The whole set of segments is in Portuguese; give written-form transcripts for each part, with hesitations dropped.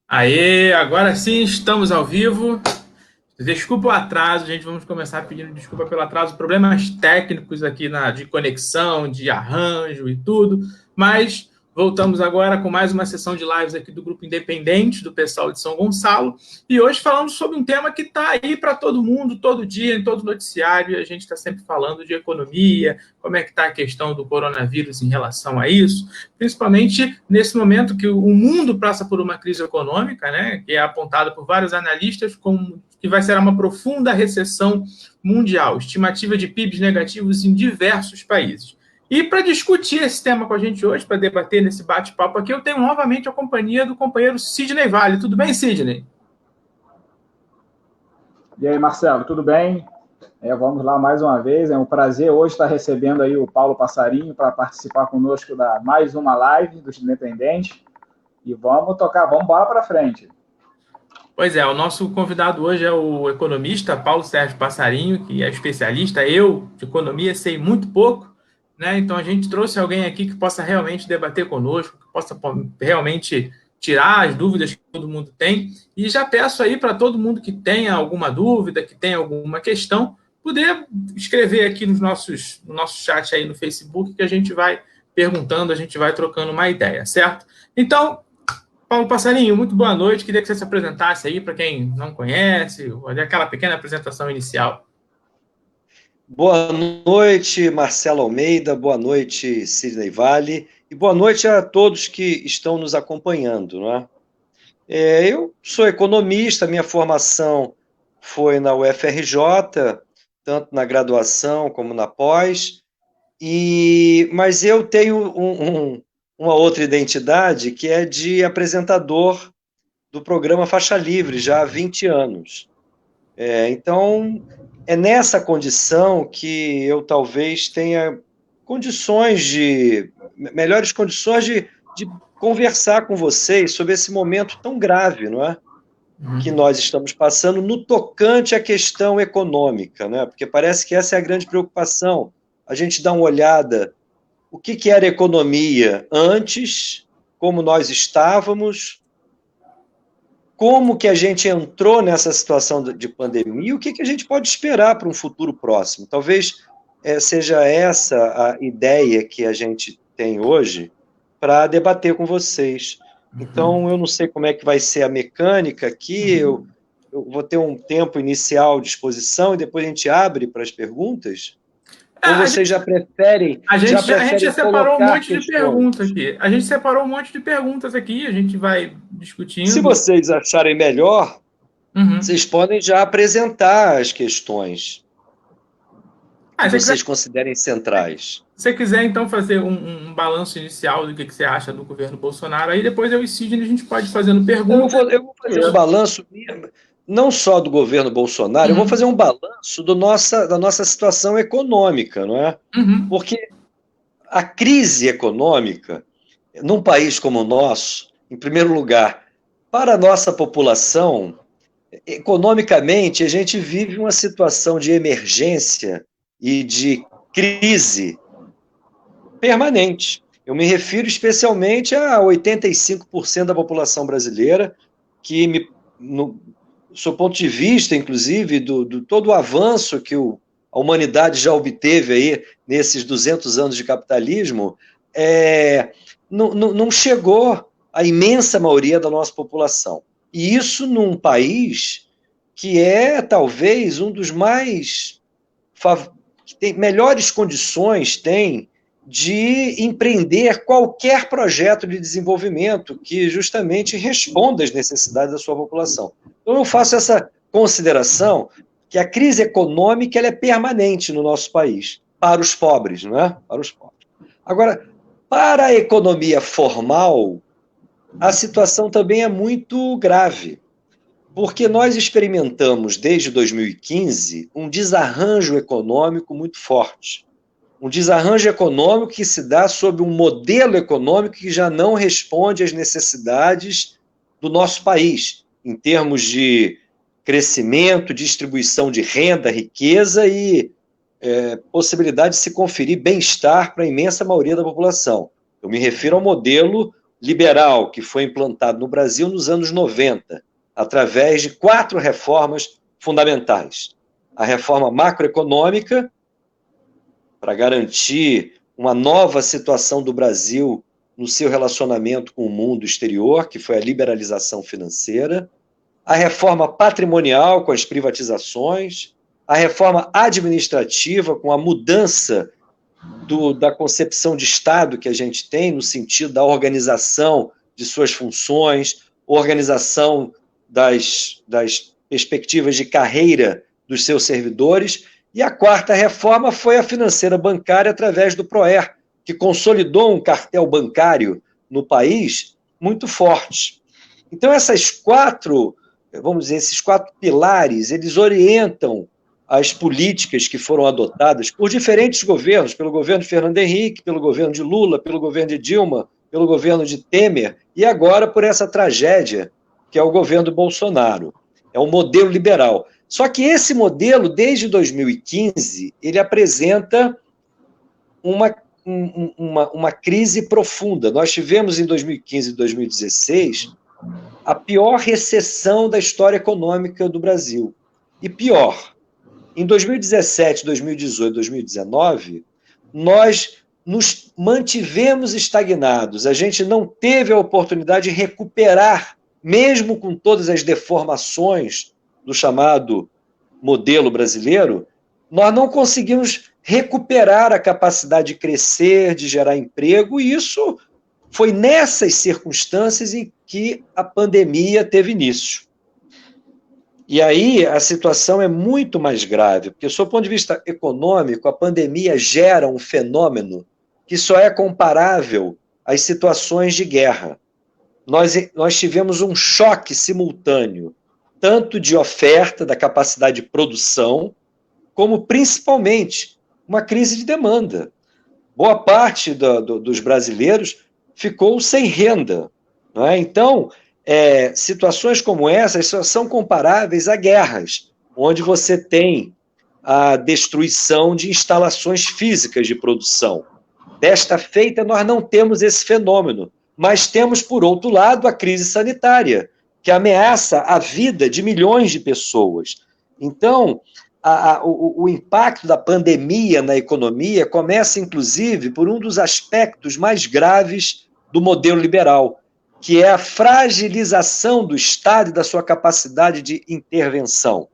Aê, agora sim estamos ao vivo. Desculpa o atraso, gente. Vamos começar pedindo desculpa pelo atraso. Problemas técnicos aqui de conexão, de arranjo e tudo. Mas voltamos agora com mais uma sessão de lives aqui do Grupo Independente, do pessoal de São Gonçalo. E hoje falamos sobre um tema que está aí para todo mundo, todo dia, em todo noticiário. A gente está sempre falando de economia, como é que está a questão do coronavírus em relação a isso. Principalmente nesse momento que o mundo passa por uma crise econômica, né, que é apontada por vários analistas como que vai ser uma profunda recessão mundial, estimativa de PIBs negativos em diversos países. E para discutir esse tema com a gente hoje, para debater nesse bate-papo aqui, eu tenho novamente a companhia do companheiro Sidney Vale. Tudo bem, Sidney? E aí, Marcelo, tudo bem? Vamos lá mais uma vez. É um prazer hoje estar recebendo aí o Paulo Passarinho para participar conosco da mais uma live dos Independentes. E vamos tocar, vamos embora para frente. Pois é, o nosso convidado hoje é o economista Paulo Sérgio Passarinho, que é especialista. Eu, de economia, sei muito pouco, né? Então a gente trouxe alguém aqui que possa realmente debater conosco, que possa realmente tirar as dúvidas que todo mundo tem. E já peço aí para todo mundo que tenha alguma dúvida, que tenha alguma questão, poder escrever aqui no nosso chat aí no Facebook, que a gente vai perguntando, a gente vai trocando uma ideia, certo? Então, Paulo Passarinho, muito boa noite. Queria que você se apresentasse aí para quem não conhece, aquela pequena apresentação inicial. Boa noite, Marcelo Almeida, boa noite, Sidney Vale, e boa noite a todos que estão nos acompanhando, não é? Eu sou economista, minha formação foi na UFRJ, tanto na graduação como na pós, mas eu tenho uma outra identidade que é de apresentador do programa Faixa Livre, já há 20 anos. Então, é nessa condição que eu talvez tenha melhores condições de conversar com vocês sobre esse momento tão grave, não é? Que nós estamos passando no tocante à questão econômica, né? Porque parece que essa é a grande preocupação. A gente dá uma olhada, o que era economia antes, como nós estávamos, como que a gente entrou nessa situação de pandemia e o que a gente pode esperar para um futuro próximo. Talvez seja essa a ideia que a gente tem hoje para debater com vocês. Então, eu não sei como é que vai ser a mecânica aqui, eu vou ter um tempo inicial de exposição e depois a gente abre para as perguntas? Ou vocês já preferem... A gente já separou um monte de perguntas aqui. A gente separou um monte de perguntas aqui, a gente vai discutindo. Se vocês acharem melhor, vocês podem já apresentar as questões que vocês considerem centrais. Se você quiser, então, fazer um balanço inicial do que você acha do governo Bolsonaro, aí depois eu e Sidney a gente pode ir fazendo perguntas. Eu vou fazer um balanço, não só do governo Bolsonaro, eu vou fazer um balanço da nossa situação econômica, não é? Porque a crise econômica, num país como o nosso, em primeiro lugar, para a nossa população, economicamente, a gente vive uma situação de emergência e de crise permanente. Eu me refiro especialmente a 85% da população brasileira, que, do seu ponto de vista, inclusive, do todo o avanço que a humanidade já obteve aí nesses 200 anos de capitalismo, não chegou à imensa maioria da nossa população. E isso num país que é, talvez, um dos mais... que tem melhores condições, de empreender qualquer projeto de desenvolvimento que justamente responda às necessidades da sua população. Então, eu faço essa consideração que a crise econômica ela é permanente no nosso país, para os pobres, não é? Para os pobres. Agora, para a economia formal, a situação também é muito grave, porque nós experimentamos, desde 2015, um desarranjo econômico muito forte. Um desarranjo econômico que se dá sob um modelo econômico que já não responde às necessidades do nosso país, em termos de crescimento, distribuição de renda, riqueza e possibilidade de se conferir bem-estar para a imensa maioria da população. Eu me refiro ao modelo liberal que foi implantado no Brasil nos anos 90, através de 4 reformas fundamentais. A reforma macroeconômica, para garantir uma nova situação do Brasil no seu relacionamento com o mundo exterior, que foi a liberalização financeira, a reforma patrimonial, com as privatizações, a reforma administrativa, com a mudança da concepção de Estado que a gente tem, no sentido da organização de suas funções, organização das perspectivas de carreira dos seus servidores, e a 4ª reforma foi a financeira bancária através do PROER, que consolidou um cartel bancário no país muito forte. Então, esses 4 pilares, eles orientam as políticas que foram adotadas por diferentes governos, pelo governo de Fernando Henrique, pelo governo de Lula, pelo governo de Dilma, pelo governo de Temer, e agora por essa tragédia, que é o governo Bolsonaro. É um modelo liberal. Só que esse modelo, desde 2015, ele apresenta uma crise profunda. Nós tivemos em 2015 e 2016 a pior recessão da história econômica do Brasil. E pior, em 2017, 2018, 2019, nós nos mantivemos estagnados. A gente não teve a oportunidade de recuperar, mesmo com todas as deformações do chamado modelo brasileiro, nós não conseguimos recuperar a capacidade de crescer, de gerar emprego, e isso foi nessas circunstâncias em que a pandemia teve início. E aí a situação é muito mais grave, porque, sob o ponto de vista econômico, a pandemia gera um fenômeno que só é comparável às situações de guerra. Nós tivemos um choque simultâneo, tanto de oferta, da capacidade de produção, como, principalmente, uma crise de demanda. Boa parte dos brasileiros ficou sem renda, não é? Então, situações como essas são comparáveis a guerras, onde você tem a destruição de instalações físicas de produção. Desta feita, nós não temos esse fenômeno, mas temos, por outro lado, a crise sanitária, que ameaça a vida de milhões de pessoas. Então, o impacto da pandemia na economia começa, inclusive, por um dos aspectos mais graves do modelo liberal, que é a fragilização do Estado e da sua capacidade de intervenção.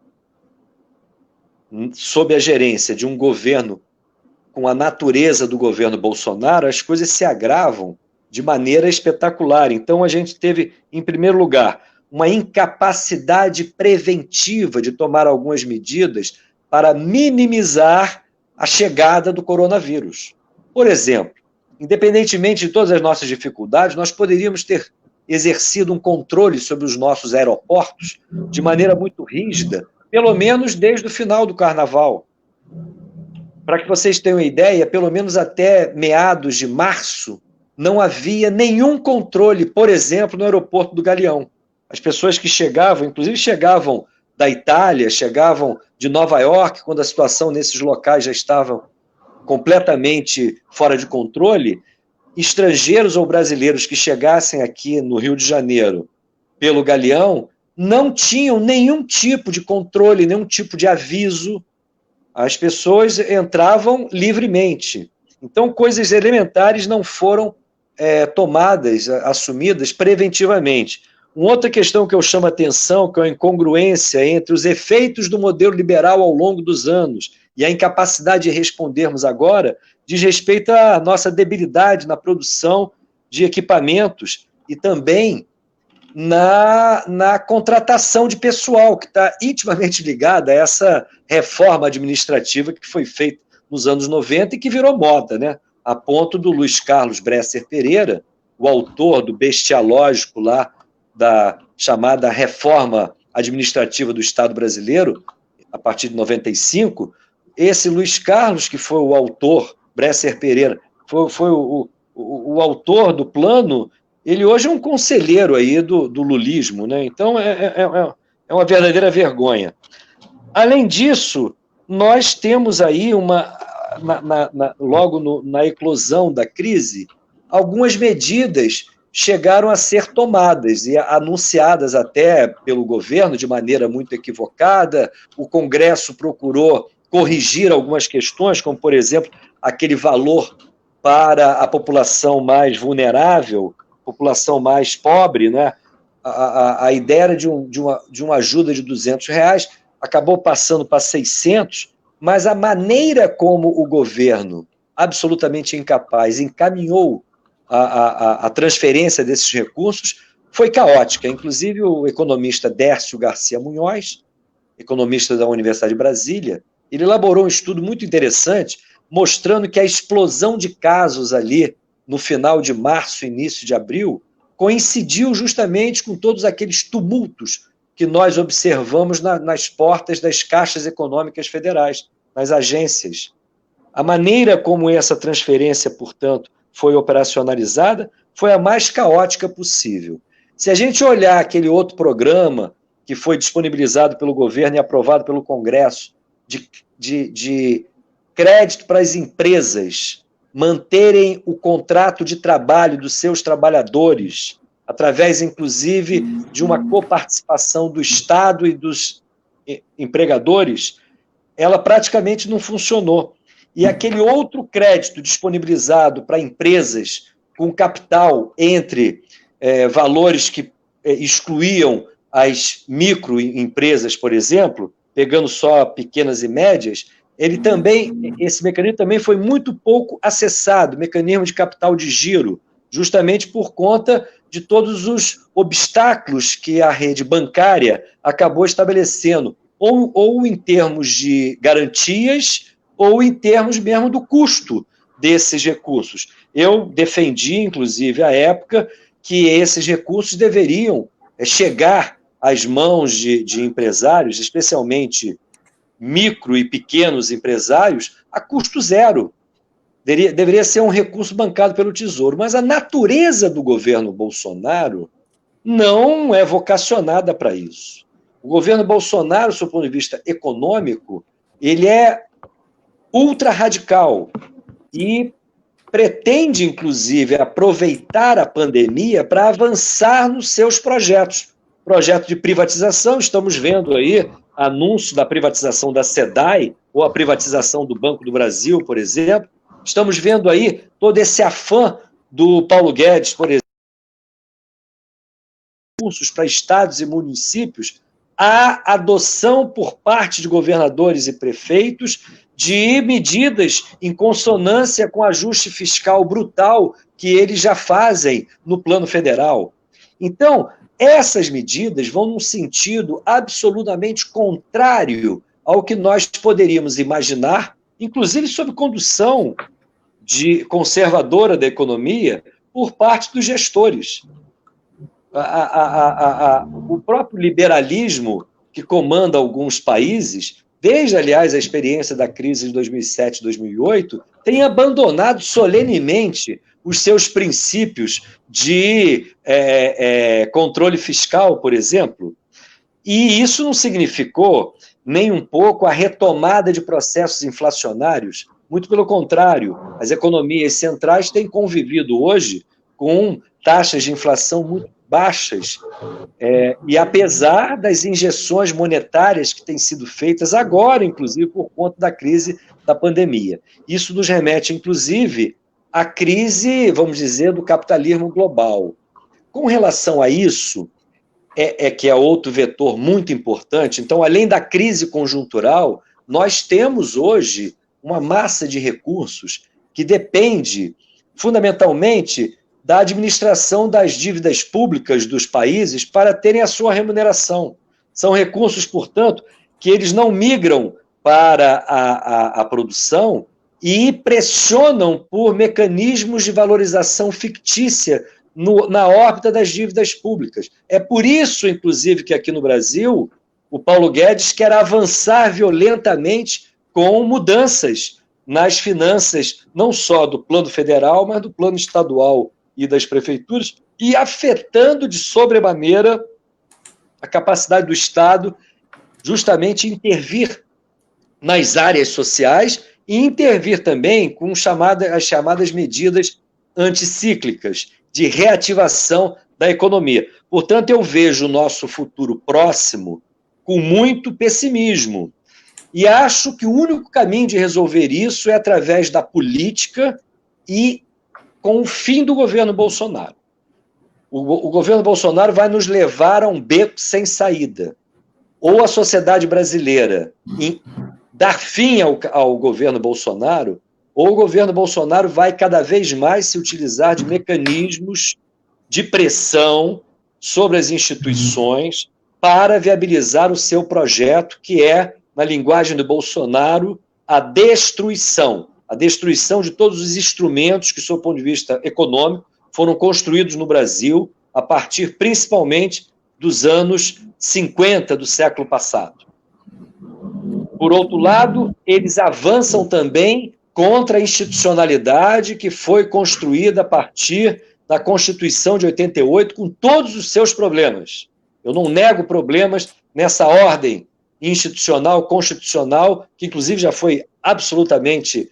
Sob a gerência de um governo com a natureza do governo Bolsonaro, as coisas se agravam de maneira espetacular. Então, a gente teve, em primeiro lugar, uma incapacidade preventiva de tomar algumas medidas para minimizar a chegada do coronavírus. Por exemplo, independentemente de todas as nossas dificuldades, nós poderíamos ter exercido um controle sobre os nossos aeroportos de maneira muito rígida, pelo menos desde o final do Carnaval. Para que vocês tenham uma ideia, pelo menos até meados de março, não havia nenhum controle, por exemplo, no aeroporto do Galeão. As pessoas que chegavam, inclusive chegavam da Itália, chegavam de Nova York, quando a situação nesses locais já estava completamente fora de controle, estrangeiros ou brasileiros que chegassem aqui no Rio de Janeiro pelo Galeão não tinham nenhum tipo de controle, nenhum tipo de aviso. As pessoas entravam livremente. Então, coisas elementares não foram tomadas, assumidas preventivamente. Uma outra questão que eu chamo a atenção, que é a incongruência entre os efeitos do modelo liberal ao longo dos anos e a incapacidade de respondermos agora, diz respeito à nossa debilidade na produção de equipamentos e também na contratação de pessoal, que está intimamente ligada a essa reforma administrativa que foi feita nos anos 90 e que virou moda, né? A ponto do Luiz Carlos Bresser Pereira, o autor do bestialógico lá da chamada reforma administrativa do Estado brasileiro, a partir de 95, esse Luiz Carlos, que foi o autor, Bresser Pereira, foi o autor do plano, ele hoje é um conselheiro aí do lulismo, né? Então é uma verdadeira vergonha. Além disso, nós temos aí logo na eclosão da crise, algumas medidas chegaram a ser tomadas e anunciadas até pelo governo de maneira muito equivocada. O Congresso procurou corrigir algumas questões, como, por exemplo, aquele valor para a população mais vulnerável, população mais pobre, né? A ideia era de uma ajuda de R$200, acabou passando para 600, mas a maneira como o governo, absolutamente incapaz, encaminhou a transferência desses recursos foi caótica. Inclusive, o economista Dércio Garcia Munhoz, economista da Universidade de Brasília, ele elaborou um estudo muito interessante, mostrando que a explosão de casos ali, no final de março, início de abril, coincidiu justamente com todos aqueles tumultos que nós observamos nas portas das caixas econômicas federais, nas agências. A maneira como essa transferência, portanto, foi operacionalizada foi a mais caótica possível. Se a gente olhar aquele outro programa que foi disponibilizado pelo governo e aprovado pelo Congresso, de crédito para as empresas manterem o contrato de trabalho dos seus trabalhadores, através, inclusive, de uma coparticipação do Estado e dos empregadores, ela praticamente não funcionou. E aquele outro crédito disponibilizado para empresas com capital entre valores que excluíam as microempresas, por exemplo, pegando só pequenas e médias, esse mecanismo também foi muito pouco acessado, mecanismo de capital de giro, justamente por conta de todos os obstáculos que a rede bancária acabou estabelecendo, ou em termos de garantias, ou em termos mesmo do custo desses recursos. Eu defendi, inclusive, à época, que esses recursos deveriam chegar às mãos de empresários, especialmente micro e pequenos empresários, a custo zero. Deveria ser um recurso bancado pelo Tesouro. Mas a natureza do governo Bolsonaro não é vocacionada para isso. O governo Bolsonaro, do seu ponto de vista econômico, ele é ultra radical e pretende, inclusive, aproveitar a pandemia para avançar nos seus projetos. Projeto de privatização, estamos vendo aí anúncio da privatização da SEDAI ou a privatização do Banco do Brasil, por exemplo. Estamos vendo aí todo esse afã do Paulo Guedes, por exemplo, recursos para estados e municípios, a adoção por parte de governadores e prefeitos de medidas em consonância com o ajuste fiscal brutal que eles já fazem no plano federal. Então, essas medidas vão num sentido absolutamente contrário ao que nós poderíamos imaginar, inclusive sob condução conservadora da economia, por parte dos gestores. O próprio liberalismo que comanda alguns países, desde, aliás, a experiência da crise de 2007 e 2008, tem abandonado solenemente os seus princípios de controle fiscal, por exemplo. E isso não significou nem um pouco a retomada de processos inflacionários. Muito pelo contrário, as economias centrais têm convivido hoje com taxas de inflação muito baixas, e apesar das injeções monetárias que têm sido feitas agora, inclusive por conta da crise da pandemia. Isso nos remete, inclusive, à crise, vamos dizer, do capitalismo global. Com relação a isso, que é outro vetor muito importante, então, além da crise conjuntural, nós temos hoje uma massa de recursos que depende, fundamentalmente, da administração das dívidas públicas dos países para terem a sua remuneração. São recursos, portanto, que eles não migram para a produção e pressionam por mecanismos de valorização fictícia na órbita das dívidas públicas. É por isso, inclusive, que aqui no Brasil, o Paulo Guedes quer avançar violentamente com mudanças nas finanças, não só do plano federal, mas do plano estadual e das prefeituras, e afetando de sobremaneira a capacidade do Estado justamente intervir nas áreas sociais e intervir também com as chamadas medidas anticíclicas, de reativação da economia. Portanto, eu vejo o nosso futuro próximo com muito pessimismo. E acho que o único caminho de resolver isso é através da política e com o fim do governo Bolsonaro. O governo Bolsonaro vai nos levar a um beco sem saída. Ou a sociedade brasileira dar fim ao governo Bolsonaro, ou o governo Bolsonaro vai cada vez mais se utilizar de mecanismos de pressão sobre as instituições para viabilizar o seu projeto, que é, na linguagem do Bolsonaro, a destruição de todos os instrumentos que, sob o ponto de vista econômico, foram construídos no Brasil a partir, principalmente, dos anos 50 do século passado. Por outro lado, eles avançam também contra a institucionalidade que foi construída a partir da Constituição de 88, com todos os seus problemas. Eu não nego problemas nessa ordem institucional, constitucional, que inclusive já foi absolutamente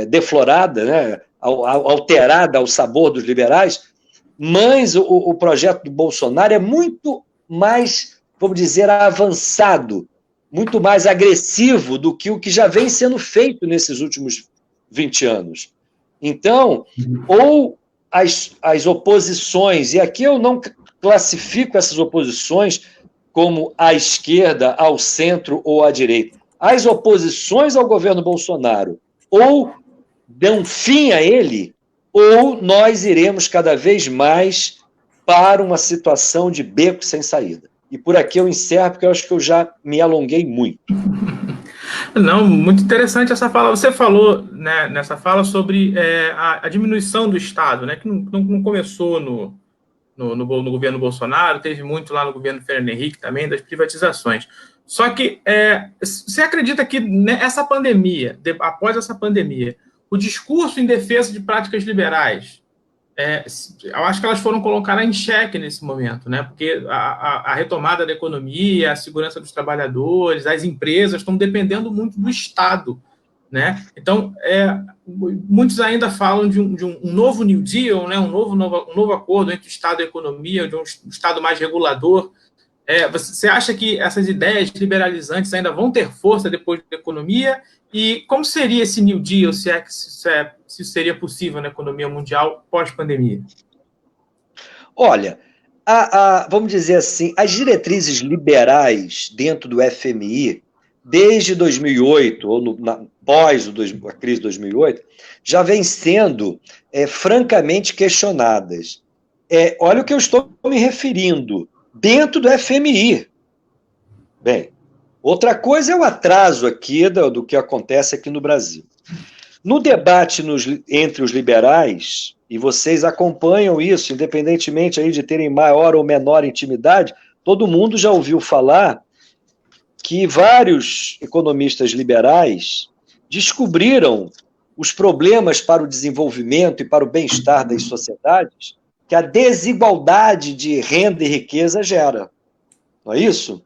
deflorada, né, alterada ao sabor dos liberais, mas o projeto do Bolsonaro é muito mais, vamos dizer, avançado, muito mais agressivo do que o que já vem sendo feito nesses últimos 20 anos. Então, ou as oposições, e aqui eu não classifico essas oposições como à esquerda, ao centro ou à direita. As oposições ao governo Bolsonaro ou dão fim a ele, ou nós iremos cada vez mais para uma situação de beco sem saída. E por aqui eu encerro, porque eu acho que eu já me alonguei muito. Não, muito interessante essa fala. Você falou, né, nessa fala sobre a diminuição do Estado, né, que não começou no governo Bolsonaro, teve muito lá no governo Fernando Henrique também, das privatizações. Só que você acredita que essa pandemia, após essa pandemia, o discurso em defesa de práticas liberais, eu acho que elas foram colocadas em xeque nesse momento, né? Porque a retomada da economia, a segurança dos trabalhadores, as empresas estão dependendo muito do Estado, né? Então, muitos ainda falam de um novo New Deal, né? um novo acordo entre o Estado e a economia, de um Estado mais regulador. Você acha que essas ideias liberalizantes ainda vão ter força depois da economia? E como seria esse New Deal, se seria possível na economia mundial pós-pandemia? Olha, vamos dizer assim, as diretrizes liberais dentro do FMI, desde 2008, ou pós a crise de 2008, já vêm sendo francamente questionadas. Olha o que eu estou me referindo, dentro do FMI. Bem, outra coisa é o atraso aqui do que acontece aqui no Brasil. No debate entre os liberais, e vocês acompanham isso, independentemente aí de terem maior ou menor intimidade, todo mundo já ouviu falar que vários economistas liberais descobriram os problemas para o desenvolvimento e para o bem-estar das sociedades que a desigualdade de renda e riqueza gera. Não é isso?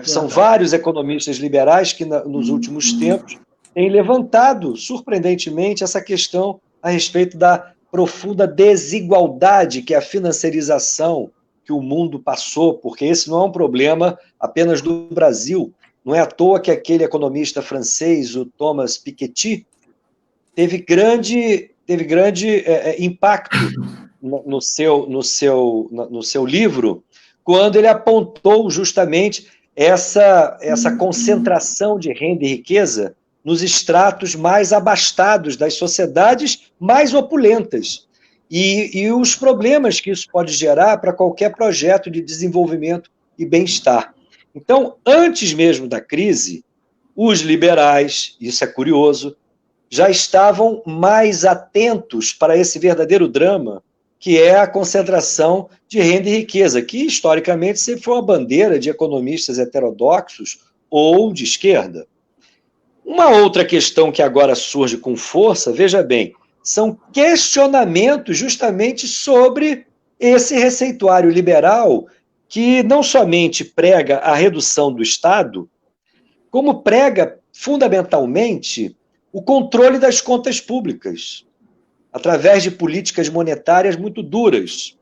São vários economistas liberais que, nos últimos tempos, têm levantado, surpreendentemente, essa questão a respeito da profunda desigualdade que é a financiarização que o mundo passou, porque esse não é um problema apenas do Brasil. Não é à toa que aquele economista francês, o Thomas Piketty, teve grande impacto no seu livro, quando ele apontou justamente essa concentração de renda e riqueza nos estratos mais abastados das sociedades mais opulentas e os problemas que isso pode gerar para qualquer projeto de desenvolvimento e bem-estar. Então, antes mesmo da crise, os liberais, isso é curioso, já estavam mais atentos para esse verdadeiro drama, que é a concentração de renda e riqueza, que historicamente sempre foi uma bandeira de economistas heterodoxos ou de esquerda. Uma outra questão que agora surge com força, veja bem, são questionamentos justamente sobre esse receituário liberal que não somente prega a redução do Estado, como prega, fundamentalmente, o controle das contas públicas. através de políticas monetárias muito duras.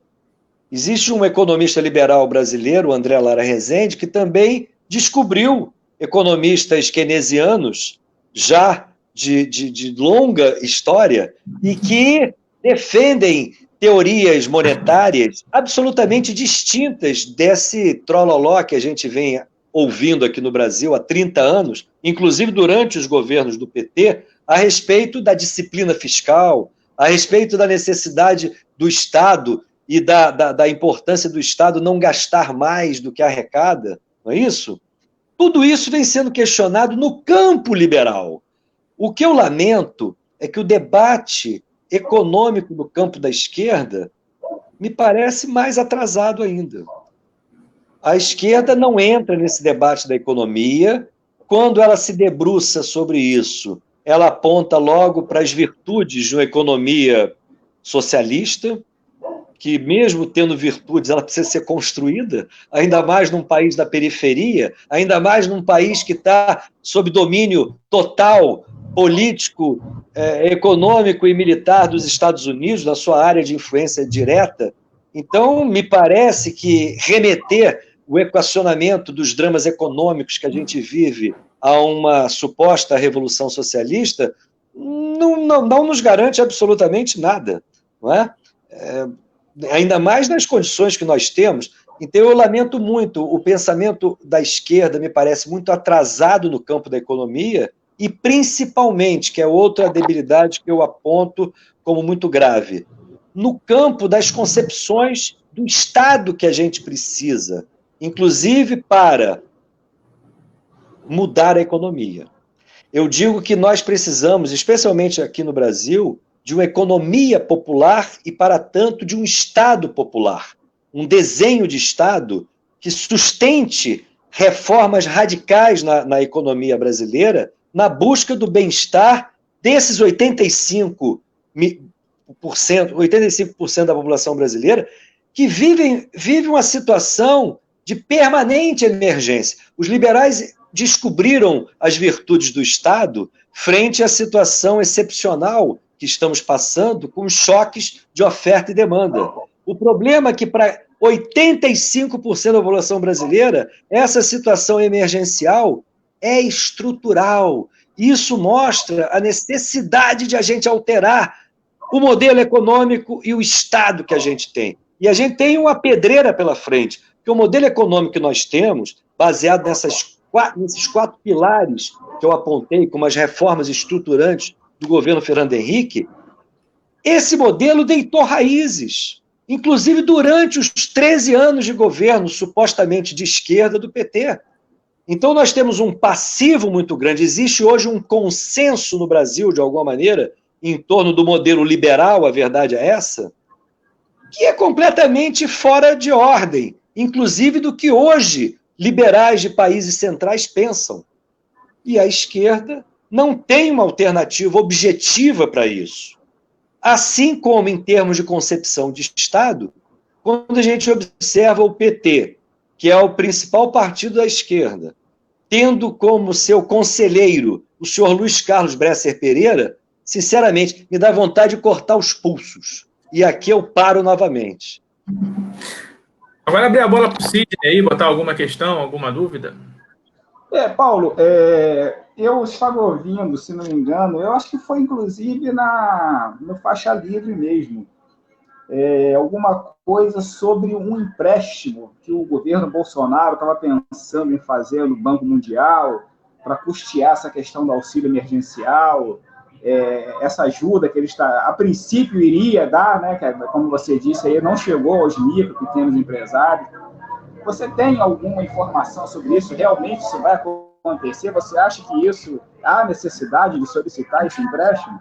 Existe um economista liberal brasileiro, André Lara Rezende, que também descobriu economistas keynesianos, já de longa história, e que defendem teorias monetárias absolutamente distintas desse trololó que a gente vem ouvindo aqui no Brasil há 30 anos, inclusive durante os governos do PT, a respeito da disciplina fiscal, a respeito da necessidade do Estado e da importância do Estado não gastar mais do que arrecada, não é isso? Tudo isso vem sendo questionado no campo liberal. O que eu lamento é que o debate econômico no campo da esquerda me parece mais atrasado ainda. A esquerda não entra nesse debate da economia. Quando ela se debruça sobre isso, ela aponta logo para as virtudes de uma economia socialista, que mesmo tendo virtudes, ela precisa ser construída, ainda mais num país da periferia, ainda mais num país que está sob domínio total, político, econômico e militar dos Estados Unidos, na sua área de influência direta. Então, me parece que remeter o equacionamento dos dramas econômicos que a gente vive a uma suposta revolução socialista não nos garante absolutamente nada, não é? Ainda mais nas condições que nós temos. Então, eu lamento muito, o pensamento da esquerda me parece muito atrasado no campo da economia e, principalmente, que é outra debilidade que eu aponto como muito grave, no campo das concepções do Estado que a gente precisa, inclusive para mudar a economia. Eu digo que nós precisamos, especialmente aqui no Brasil, de uma economia popular e, para tanto, de um Estado popular. Um desenho de Estado que sustente reformas radicais na economia brasileira na busca do bem-estar desses 85% da população brasileira que vive uma situação de permanente emergência. Os liberais descobriram as virtudes do Estado frente à situação excepcional que estamos passando com choques de oferta e demanda. O problema é que para 85% da população brasileira, essa situação emergencial é estrutural. Isso mostra a necessidade de a gente alterar o modelo econômico e o Estado que a gente tem. E a gente tem uma pedreira pela frente, porque o modelo econômico que nós temos, baseado nesses quatro pilares que eu apontei como as reformas estruturantes do governo Fernando Henrique, esse modelo deitou raízes, inclusive durante os 13 anos de governo supostamente de esquerda do PT. Então nós temos um passivo muito grande. Existe hoje um consenso no Brasil, de alguma maneira, em torno do modelo liberal, a verdade é essa, que é completamente fora de ordem, inclusive do que hoje liberais de países centrais pensam. E a esquerda não tem uma alternativa objetiva para isso. Assim como em termos de concepção de Estado, quando a gente observa o PT, que é o principal partido da esquerda, tendo como seu conselheiro o senhor Luiz Carlos Bresser Pereira, sinceramente, me dá vontade de cortar os pulsos. E aqui eu paro novamente. Agora abrir a bola para o Sidney aí, botar alguma questão, alguma dúvida? Paulo, eu estava ouvindo, se não me engano, eu acho que foi inclusive no Faixa Livre mesmo, alguma coisa sobre um empréstimo que o governo Bolsonaro estava pensando em fazer no Banco Mundial para custear essa questão do auxílio emergencial, essa ajuda que ele a princípio iria dar, né, que, como você disse, aí não chegou aos micro, pequenos empresários. Você tem alguma informação sobre isso? Realmente isso vai acontecer? Você acha que há necessidade de solicitar esse empréstimo?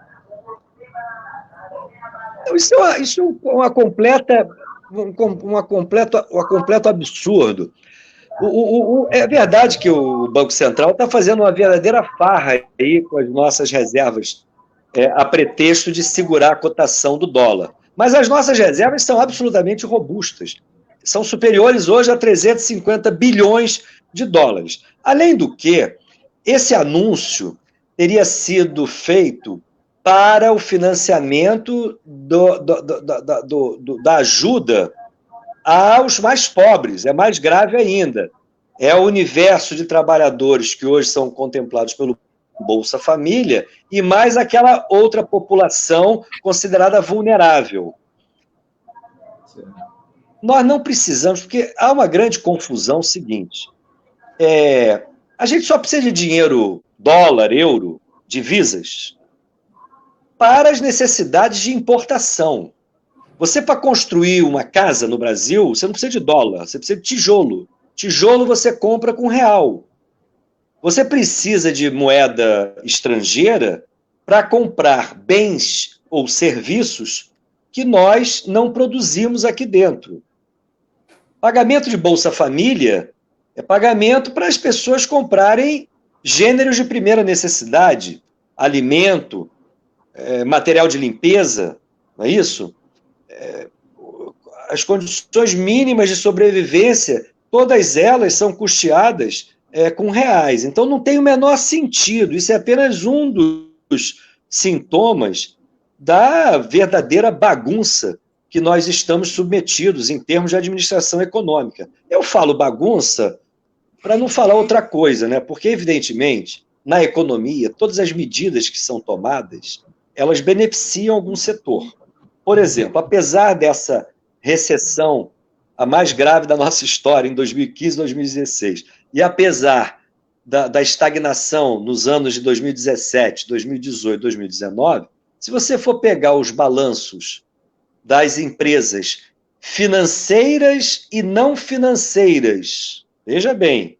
Isso é um completo absurdo. É verdade que o Banco Central está fazendo uma verdadeira farra aí com as nossas reservas, a pretexto de segurar a cotação do dólar. Mas as nossas reservas são absolutamente robustas. São superiores hoje a 350 bilhões de dólares. Além do que, esse anúncio teria sido feito para o financiamento da ajuda aos mais pobres. É mais grave ainda. É o universo de trabalhadores que hoje são contemplados pelo Bolsa Família e mais aquela outra população considerada vulnerável. Nós não precisamos, porque há uma grande confusão seguinte. A gente só precisa de dinheiro, dólar, euro, divisas, para as necessidades de importação. Você, para construir uma casa no Brasil, você não precisa de dólar, você precisa de tijolo. Tijolo você compra com real. Você precisa de moeda estrangeira para comprar bens ou serviços que nós não produzimos aqui dentro. Pagamento de Bolsa Família é pagamento para as pessoas comprarem gêneros de primeira necessidade, alimento, material de limpeza, não é isso? As condições mínimas de sobrevivência, todas elas são custeadas com reais. Então não tem o menor sentido. Isso é apenas um dos sintomas da verdadeira bagunça que nós estamos submetidos em termos de administração econômica. Eu falo bagunça para não falar outra coisa, né? Porque, evidentemente, na economia, todas as medidas que são tomadas, elas beneficiam algum setor. Por exemplo, apesar dessa recessão, a mais grave da nossa história, em 2015 e 2016, e apesar da estagnação nos anos de 2017, 2018, 2019, se você for pegar os balanços das empresas financeiras e não financeiras, veja bem,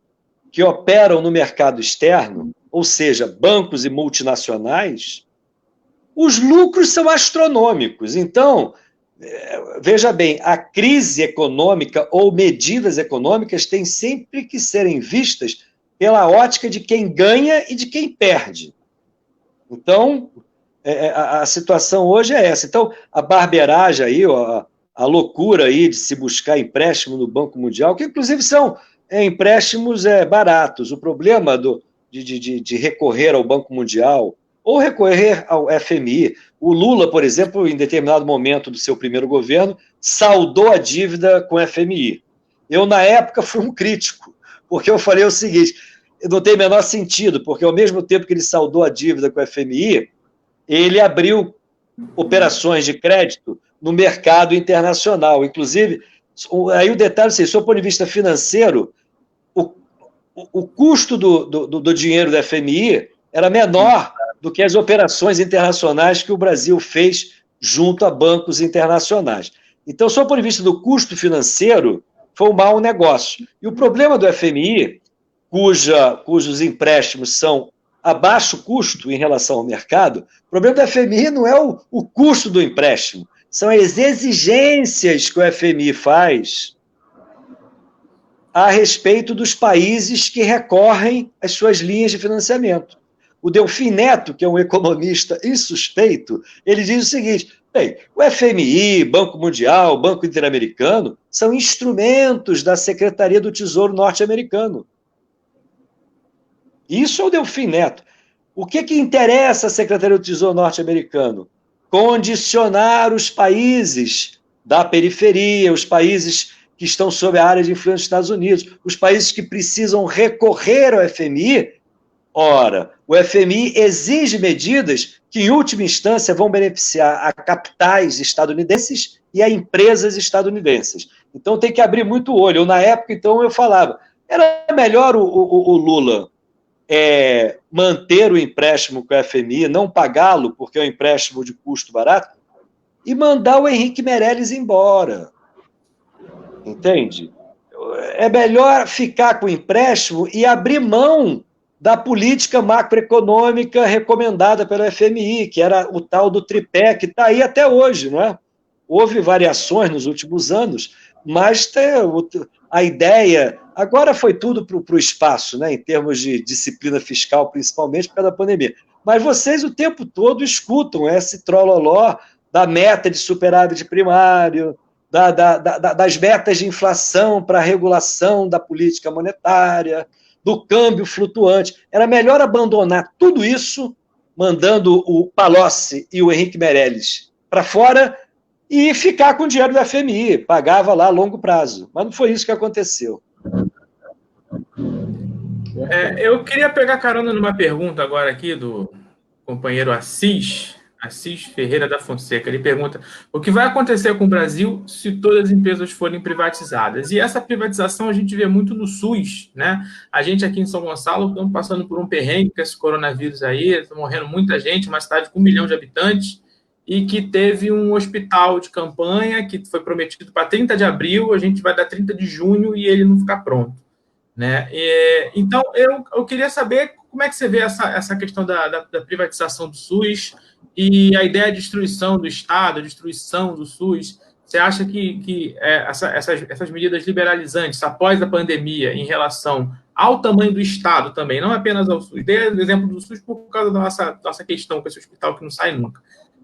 que operam no mercado externo, ou seja, bancos e multinacionais, os lucros são astronômicos. Então, veja bem, a crise econômica ou medidas econômicas têm sempre que serem vistas pela ótica de quem ganha e de quem perde. Então, a situação hoje é essa. Então, a barbeiragem aí, a loucura aí de se buscar empréstimo no Banco Mundial, que inclusive são empréstimos baratos. O problema de recorrer ao Banco Mundial ou recorrer ao FMI. O Lula, por exemplo, em determinado momento do seu primeiro governo, saldou a dívida com o FMI. Eu, na época, fui um crítico, porque eu falei o seguinte, não tem o menor sentido, porque ao mesmo tempo que ele saldou a dívida com o FMI, ele abriu operações de crédito no mercado internacional. Inclusive, aí o detalhe, assim, do ponto de vista financeiro, o custo do dinheiro do FMI era menor do que as operações internacionais que o Brasil fez junto a bancos internacionais. Então, só do ponto de vista do custo financeiro, foi um mau negócio. E o problema do FMI, cujos empréstimos são a baixo custo em relação ao mercado, o problema do FMI não é o custo do empréstimo, são as exigências que o FMI faz a respeito dos países que recorrem às suas linhas de financiamento. O Delfim Neto, que é um economista insuspeito, ele diz o seguinte, bem, o FMI, Banco Mundial, Banco Interamericano, são instrumentos da Secretaria do Tesouro norte-americano. Isso é o Delfim Neto. O que interessa a Secretaria do Tesouro norte-americano? Condicionar os países da periferia, os países que estão sob a área de influência dos Estados Unidos, os países que precisam recorrer ao FMI. Ora, o FMI exige medidas que, em última instância, vão beneficiar a capitais estadunidenses e a empresas estadunidenses. Então, tem que abrir muito o olho. Na época, então, eu falava, era melhor o Lula manter o empréstimo com o FMI, não pagá-lo, porque é um empréstimo de custo barato, e mandar o Henrique Meirelles embora. Entende? É melhor ficar com o empréstimo e abrir mão da política macroeconômica recomendada pelo FMI, que era o tal do tripé, que está aí até hoje, não é? Houve variações nos últimos anos, mas a ideia... Agora foi tudo para o espaço, né, em termos de disciplina fiscal, principalmente por causa da pandemia. Mas vocês o tempo todo escutam esse trololó da meta de superávit primário, das metas de inflação para a regulação da política monetária, do câmbio flutuante. Era melhor abandonar tudo isso mandando o Palocci e o Henrique Meirelles para fora e ficar com o dinheiro do FMI, pagava lá a longo prazo. Mas não foi isso que aconteceu. Eu queria pegar carona numa pergunta agora aqui do companheiro Assis Ferreira da Fonseca. Ele pergunta: o que vai acontecer com o Brasil se todas as empresas forem privatizadas? E essa privatização a gente vê muito no SUS, né? A gente aqui em São Gonçalo estamos passando por um perrengue com esse coronavírus aí, está morrendo muita gente, uma cidade com 1 milhão de habitantes, e que teve um hospital de campanha que foi prometido para 30 de abril, a gente vai dar 30 de junho e ele não fica pronto, né? Então, eu queria saber como é que você vê essa questão da privatização do SUS e a ideia de destruição do Estado, a destruição do SUS. Você acha que essas medidas liberalizantes após a pandemia em relação ao tamanho do Estado também, não apenas ao SUS, dei o exemplo do SUS por causa da nossa questão com esse hospital que não sai nunca,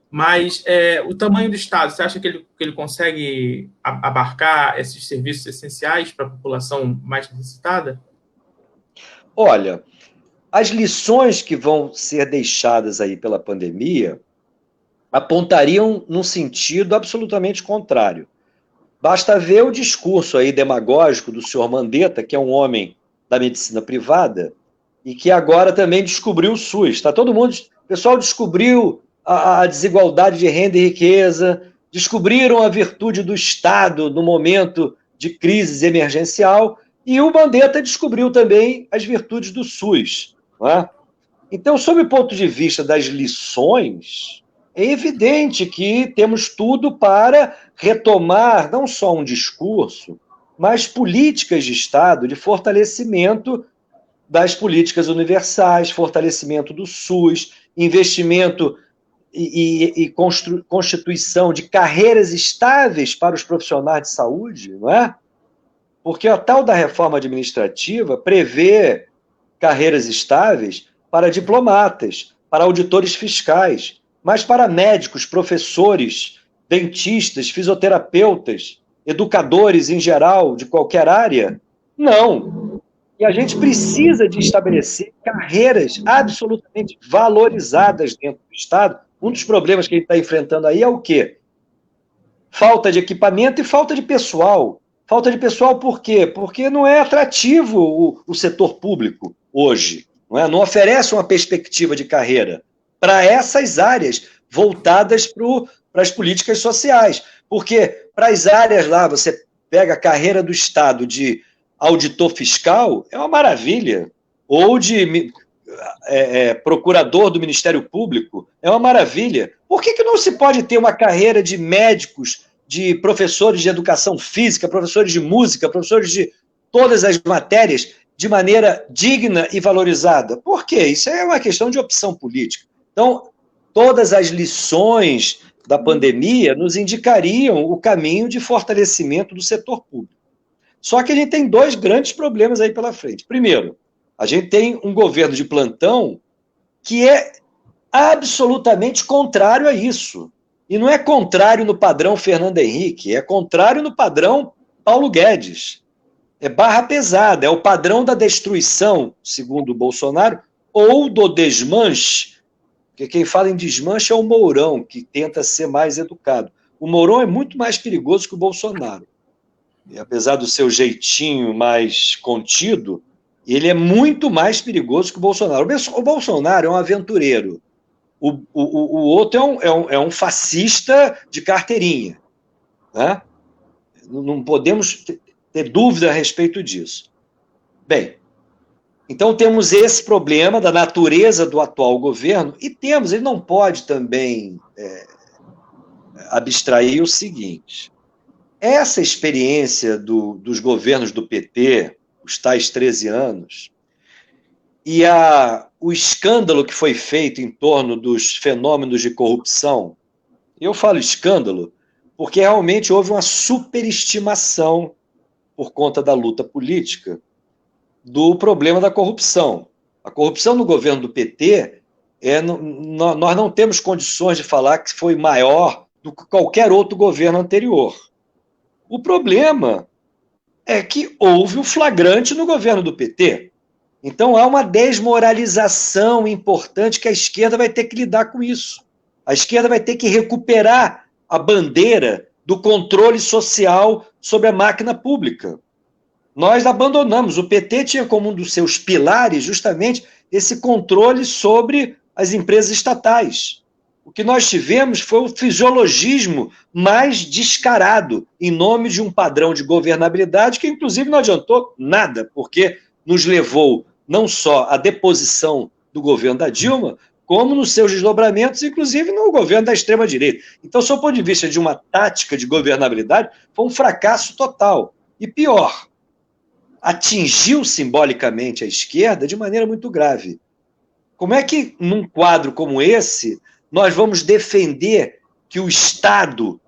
mas o tamanho do Estado, você acha que ele consegue abarcar esses serviços essenciais para a população mais necessitada? Olha, as lições que vão ser deixadas aí pela pandemia apontariam num sentido absolutamente contrário. Basta ver o discurso aí demagógico do senhor Mandetta, que é um homem da medicina privada e que agora também descobriu o SUS. Tá todo mundo, o pessoal descobriu a desigualdade de renda e riqueza, descobriram a virtude do Estado no momento de crise emergencial, e o Mandetta descobriu também as virtudes do SUS. Não é? Então, sob o ponto de vista das lições, é evidente que temos tudo para retomar não só um discurso, mas políticas de Estado de fortalecimento das políticas universais, fortalecimento do SUS, investimento e constituição de carreiras estáveis para os profissionais de saúde, não é? Porque a tal da reforma administrativa prevê carreiras estáveis para diplomatas, para auditores fiscais, mas para médicos, professores, dentistas, fisioterapeutas, educadores em geral, de qualquer área, não. E a gente precisa de estabelecer carreiras absolutamente valorizadas dentro do Estado. Um dos problemas que a gente está enfrentando aí é o quê? Falta de equipamento e falta de pessoal. Falta de pessoal por quê? Porque não é atrativo o setor público hoje. Não oferece uma perspectiva de carreira para essas áreas voltadas para as políticas sociais. Porque para as áreas lá, você pega a carreira do Estado de auditor fiscal, é uma maravilha. Ou de procurador do Ministério Público, é uma maravilha. Por que não se pode ter uma carreira de médicos, de professores de educação física, professores de música, professores de todas as matérias, de maneira digna e valorizada? Por quê? Isso é uma questão de opção política. Então, todas as lições da pandemia nos indicariam o caminho de fortalecimento do setor público. Só que a gente tem dois grandes problemas aí pela frente. Primeiro, a gente tem um governo de plantão que é absolutamente contrário a isso. E não é contrário no padrão Fernando Henrique, é contrário no padrão Paulo Guedes. É barra pesada, é o padrão da destruição, segundo o Bolsonaro, ou do desmanche, porque quem fala em desmanche é o Mourão, que tenta ser mais educado. O Mourão é muito mais perigoso que o Bolsonaro. E apesar do seu jeitinho mais contido, ele é muito mais perigoso que o Bolsonaro. O Bolsonaro é um aventureiro. O outro é um fascista de carteirinha. Né? Não podemos ter dúvida a respeito disso. Bem, então temos esse problema da natureza do atual governo e ele não pode também abstrair o seguinte: essa experiência dos governos do PT, os tais 13 anos, e o escândalo que foi feito em torno dos fenômenos de corrupção, eu falo escândalo porque realmente houve uma superestimação, por conta da luta política, do problema da corrupção. A corrupção no governo do PT, nós não temos condições de falar que foi maior do que qualquer outro governo anterior. O problema é que houve o flagrante no governo do PT. Então, há uma desmoralização importante que a esquerda vai ter que lidar com isso. A esquerda vai ter que recuperar a bandeira do controle social sobre a máquina pública. Nós abandonamos. O PT tinha como um dos seus pilares justamente esse controle sobre as empresas estatais. O que nós tivemos foi o fisiologismo mais descarado, em nome de um padrão de governabilidade que, inclusive, não adiantou nada, porque nos levou não só à deposição do governo da Dilma, como nos seus desdobramentos, inclusive no governo da extrema-direita. Então, sob o ponto de vista de uma tática de governabilidade, foi um fracasso total. E pior, atingiu simbolicamente a esquerda de maneira muito grave. Como é que, num quadro como esse, nós vamos defender que o Estado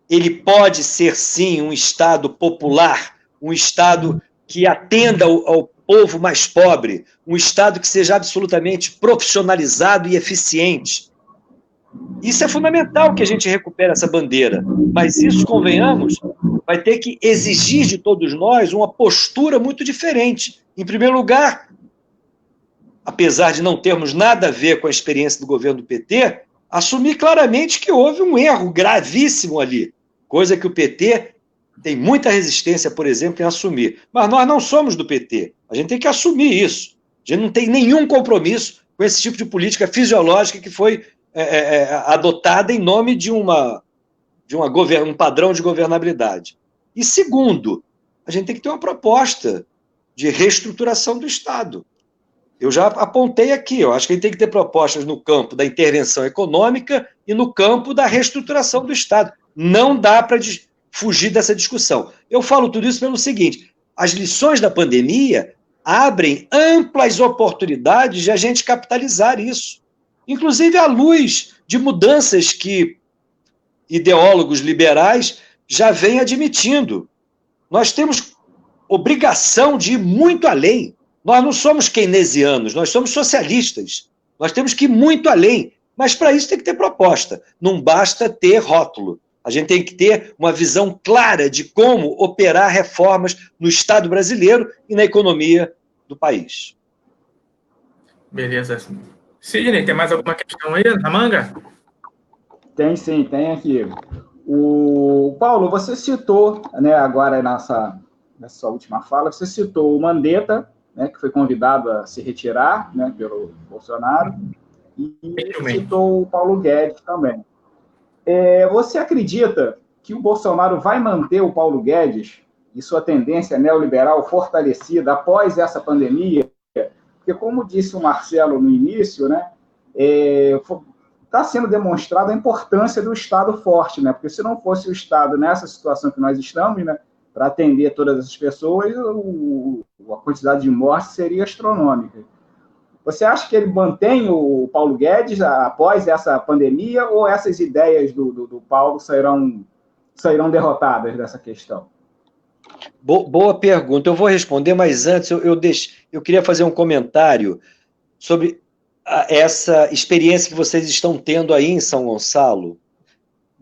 ele pode ser, sim, um Estado popular, um Estado que atenda ao povo mais pobre, um Estado que seja absolutamente profissionalizado e eficiente? Isso é fundamental que a gente recupere essa bandeira, mas isso, convenhamos, vai ter que exigir de todos nós uma postura muito diferente. Em primeiro lugar, apesar de não termos nada a ver com a experiência do governo do PT, assumir claramente que houve um erro gravíssimo ali, coisa que o PT tem muita resistência, por exemplo, em assumir. Mas nós não somos do PT, a gente tem que assumir isso. A gente não tem nenhum compromisso com esse tipo de política fisiológica que foi adotada em nome de um padrão de governabilidade. E segundo, a gente tem que ter uma proposta de reestruturação do Estado. Eu já apontei aqui, eu acho que a gente tem que ter propostas no campo da intervenção econômica e no campo da reestruturação do Estado. Não dá para fugir dessa discussão. Eu falo tudo isso pelo seguinte: as lições da pandemia abrem amplas oportunidades de a gente capitalizar isso. Inclusive à luz de mudanças que ideólogos liberais já vêm admitindo. Nós temos obrigação de ir muito além. Nós não somos keynesianos, nós somos socialistas. Nós temos que ir muito além. Mas para isso tem que ter proposta. Não basta ter rótulo. A gente tem que ter uma visão clara de como operar reformas no Estado brasileiro e na economia do país. Beleza. Sidney, tem mais alguma questão aí na manga? Tem sim, tem aqui. O Paulo, você citou, né, agora nessa sua última fala, você citou o Mandetta, né, que foi convidado a se retirar, né, pelo Bolsonaro, e citou o Paulo Guedes também. Você acredita que o Bolsonaro vai manter o Paulo Guedes e sua tendência neoliberal fortalecida após essa pandemia? Porque, como disse o Marcelo no início, né, está sendo demonstrada a importância do Estado forte, né? Porque se não fosse o Estado nessa situação que nós estamos, né, para atender todas essas pessoas, a quantidade de mortes seria astronômica. Você acha que ele mantém o Paulo Guedes após essa pandemia, ou essas ideias do Paulo sairão derrotadas dessa questão? Boa pergunta. Eu vou responder, mas antes eu queria fazer um comentário sobre essa experiência que vocês estão tendo aí em São Gonçalo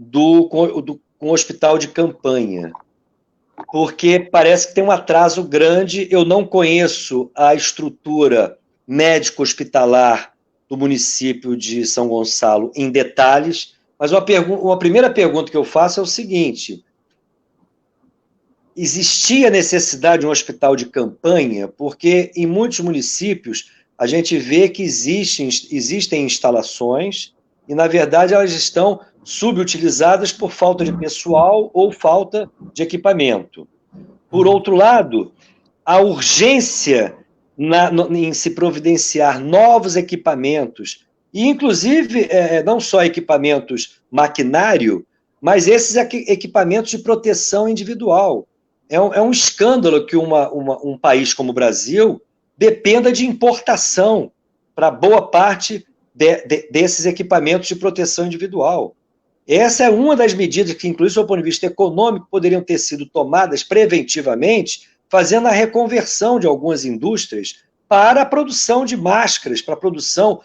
com o hospital de campanha, porque parece que tem um atraso grande. Eu não conheço a estrutura médico-hospitalar do município de São Gonçalo em detalhes, mas uma primeira pergunta que eu faço é o seguinte: existia necessidade de um hospital de campanha? Porque em muitos municípios a gente vê que existem instalações e, na verdade, elas estão subutilizadas por falta de pessoal ou falta de equipamento. Por outro lado, a urgência em se providenciar novos equipamentos, e inclusive não só equipamentos maquinário, mas esses equipamentos de proteção individual. É um escândalo que um país como o Brasil dependa de importação para boa parte desses equipamentos de proteção individual. Essa é uma das medidas que, inclusive, do ponto de vista econômico, poderiam ter sido tomadas preventivamente, fazendo a reconversão de algumas indústrias para a produção de máscaras, para a produção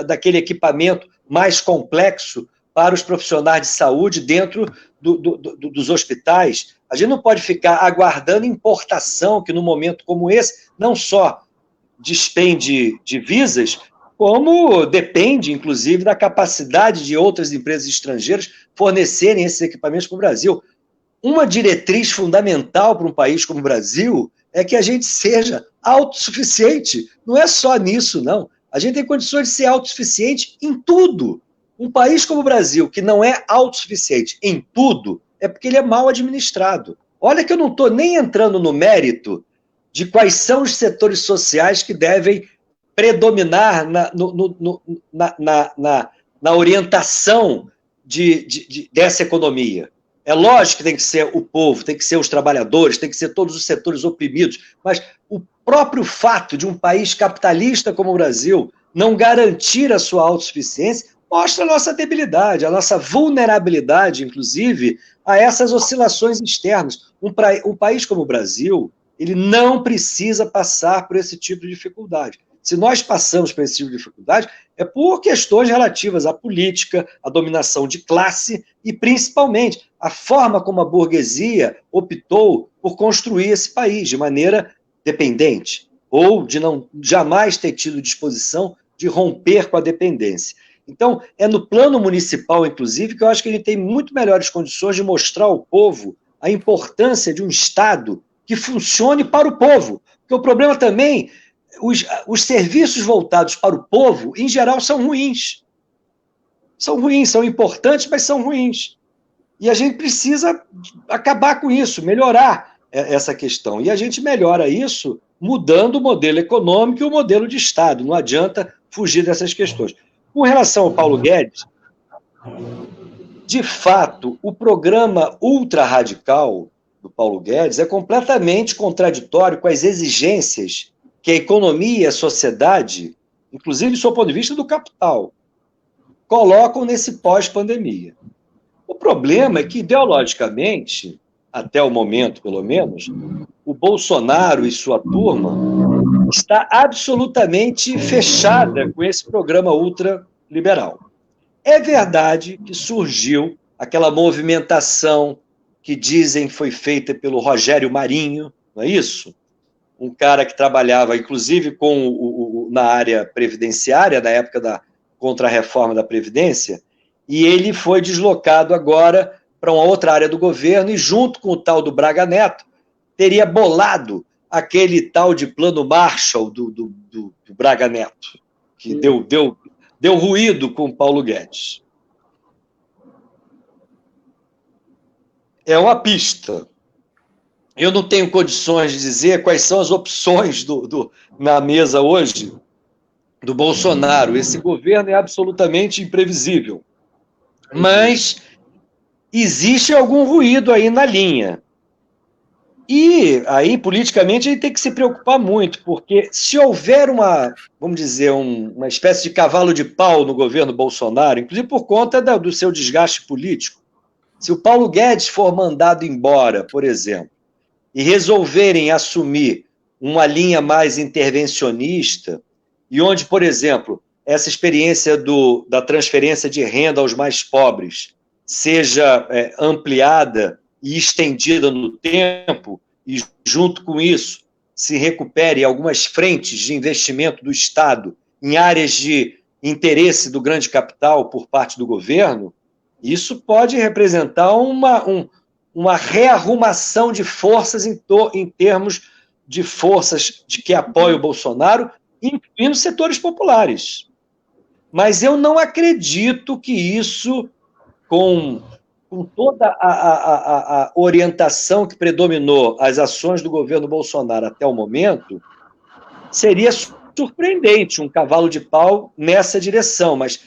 daquele equipamento mais complexo para os profissionais de saúde dentro dos hospitais. A gente não pode ficar aguardando importação, que num momento como esse, não só despende divisas, como depende, inclusive, da capacidade de outras empresas estrangeiras fornecerem esses equipamentos para o Brasil. Uma diretriz fundamental para um país como o Brasil é que a gente seja autossuficiente. Não é só nisso, não. A gente tem condições de ser autossuficiente em tudo. Um país como o Brasil, que não é autossuficiente em tudo, é porque ele é mal administrado. Olha que eu não estou nem entrando no mérito de quais são os setores sociais que devem predominar na orientação dessa economia. É lógico que tem que ser o povo, tem que ser os trabalhadores, tem que ser todos os setores oprimidos, mas o próprio fato de um país capitalista como o Brasil não garantir a sua autossuficiência mostra a nossa debilidade, a nossa vulnerabilidade, inclusive, a essas oscilações externas. Um país como o Brasil, ele não precisa passar por esse tipo de dificuldade. Se nós passamos por esse tipo de dificuldade, é por questões relativas à política, à dominação de classe e, principalmente, a forma como a burguesia optou por construir esse país de maneira dependente, ou de não jamais ter tido disposição de romper com a dependência. Então, é no plano municipal, inclusive, que eu acho que a gente tem muito melhores condições de mostrar ao povo a importância de um Estado que funcione para o povo. Porque o problema também, os serviços voltados para o povo, em geral, são ruins. São ruins, são importantes, mas são ruins. E a gente precisa acabar com isso, melhorar essa questão. E a gente melhora isso mudando o modelo econômico e o modelo de Estado. Não adianta fugir dessas questões. Com relação ao Paulo Guedes, de fato, o programa ultra-radical do Paulo Guedes é completamente contraditório com as exigências que a economia e a sociedade, inclusive do seu ponto de vista do capital, colocam nesse pós-pandemia. O problema é que, ideologicamente, até o momento, pelo menos, o Bolsonaro e sua turma está absolutamente fechada com esse programa ultraliberal. É verdade que surgiu aquela movimentação que dizem foi feita pelo Rogério Marinho, não é isso? Um cara que trabalhava, inclusive, na área previdenciária, na época da contra-reforma da Previdência, e ele foi deslocado agora para uma outra área do governo e, junto com o tal do Braga Neto, teria bolado aquele tal de plano Marshall do Braga Neto, que deu ruído com o Paulo Guedes. É uma pista. Eu não tenho condições de dizer quais são as opções na mesa hoje do Bolsonaro. Esse governo é absolutamente imprevisível. Mas existe algum ruído aí na linha. E aí, politicamente, a gente tem que se preocupar muito, porque se houver vamos dizer, uma espécie de cavalo de pau no governo Bolsonaro, inclusive por conta do seu desgaste político, se o Paulo Guedes for mandado embora, por exemplo, e resolverem assumir uma linha mais intervencionista, e onde, por exemplo, essa experiência da transferência de renda aos mais pobres seja ampliada e estendida no tempo, e junto com isso se recupere algumas frentes de investimento do Estado em áreas de interesse do grande capital por parte do governo, isso pode representar uma rearrumação de forças em termos de forças de que apoiam o Bolsonaro, incluindo setores populares. Mas eu não acredito que isso, com toda a orientação que predominou as ações do governo Bolsonaro até o momento, seria surpreendente um cavalo de pau nessa direção, mas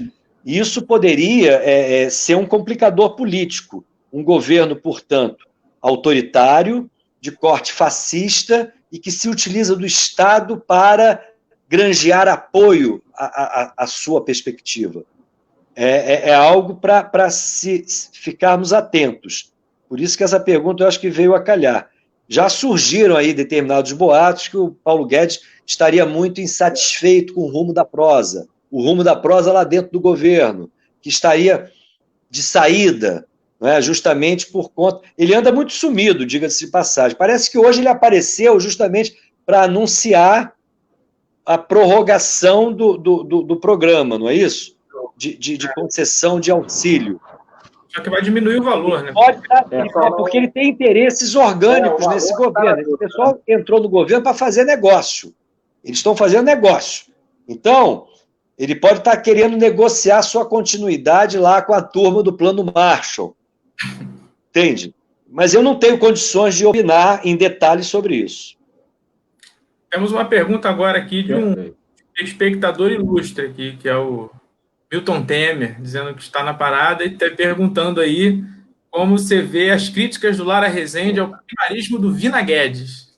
isso poderia ser um complicador político. Um governo, portanto, autoritário, de corte fascista e que se utiliza do Estado para granjear apoio à sua perspectiva. É algo para ficarmos atentos. Por isso que essa pergunta eu acho que veio a calhar. Já surgiram aí determinados boatos que o Paulo Guedes estaria muito insatisfeito com o rumo da prosa lá dentro do governo, que estaria de saída, não é? Justamente por conta... Ele anda muito sumido, diga-se de passagem. Parece que hoje ele apareceu justamente para anunciar a prorrogação do programa, não é isso? De concessão de auxílio. Só que vai diminuir o valor, né? Porque ele tem interesses orgânicos nesse governo. Esse pessoal entrou no governo para fazer negócio. Eles estão fazendo negócio. Então, ele pode estar querendo negociar sua continuidade lá com a turma do Plano Marshall. Entende? Mas eu não tenho condições de opinar em detalhes sobre isso. Temos uma pergunta agora aqui de um espectador ilustre aqui, que é o Milton Temer, dizendo que está na parada e está perguntando aí como você vê as críticas do Lara Rezende ao primarismo do Vina Guedes.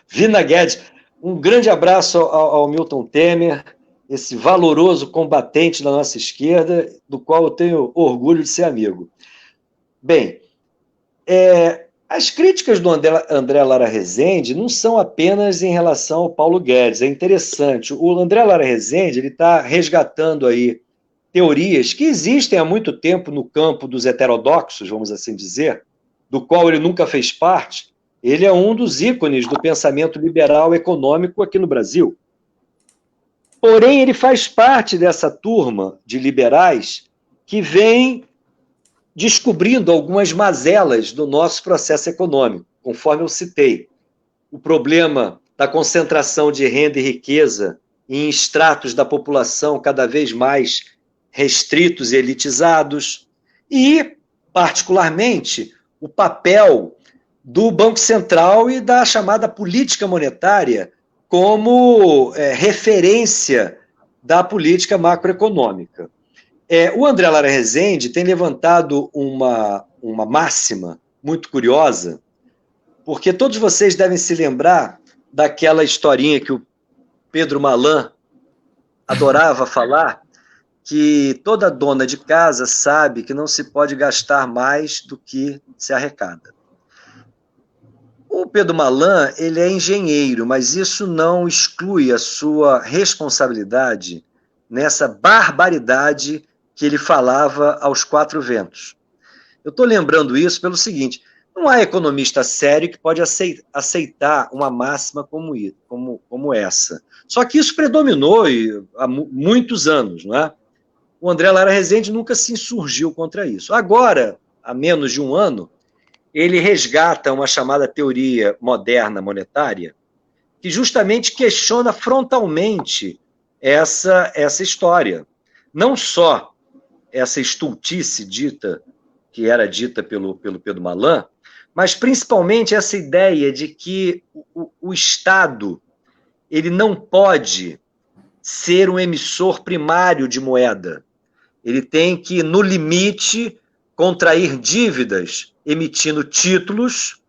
Vina Guedes, um grande abraço ao Milton Temer, esse valoroso combatente da nossa esquerda, do qual eu tenho orgulho de ser amigo. Bem, as críticas do André Lara Rezende não são apenas em relação ao Paulo Guedes. É interessante. O André Lara Rezende está resgatando aí teorias que existem há muito tempo no campo dos heterodoxos, vamos assim dizer, do qual ele nunca fez parte. Ele é um dos ícones do pensamento liberal econômico aqui no Brasil. Porém, ele faz parte dessa turma de liberais que vem descobrindo algumas mazelas do nosso processo econômico, conforme eu citei. O problema da concentração de renda e riqueza em estratos da população cada vez mais restritos e elitizados, e, particularmente, o papel do Banco Central e da chamada política monetária como referência da política macroeconômica. O André Lara Rezende tem levantado uma máxima muito curiosa, porque todos vocês devem se lembrar daquela historinha que o Pedro Malan adorava falar, que toda dona de casa sabe que não se pode gastar mais do que se arrecada. O Pedro Malan, ele é engenheiro, mas isso não exclui a sua responsabilidade nessa barbaridade que ele falava aos quatro ventos. Eu estou lembrando isso pelo seguinte: não há economista sério que pode aceitar uma máxima como essa. Só que isso predominou há muitos anos, não é? O André Lara Rezende nunca se insurgiu contra isso. Agora, há menos de um ano, ele resgata uma chamada teoria moderna monetária, que justamente questiona frontalmente essa história. Não só essa estultice que era dita pelo Pedro Malan, mas principalmente essa ideia de que o Estado ele não pode ser um emissor primário de moeda. Ele tem que, no limite, contrair dívidas, emitindo títulos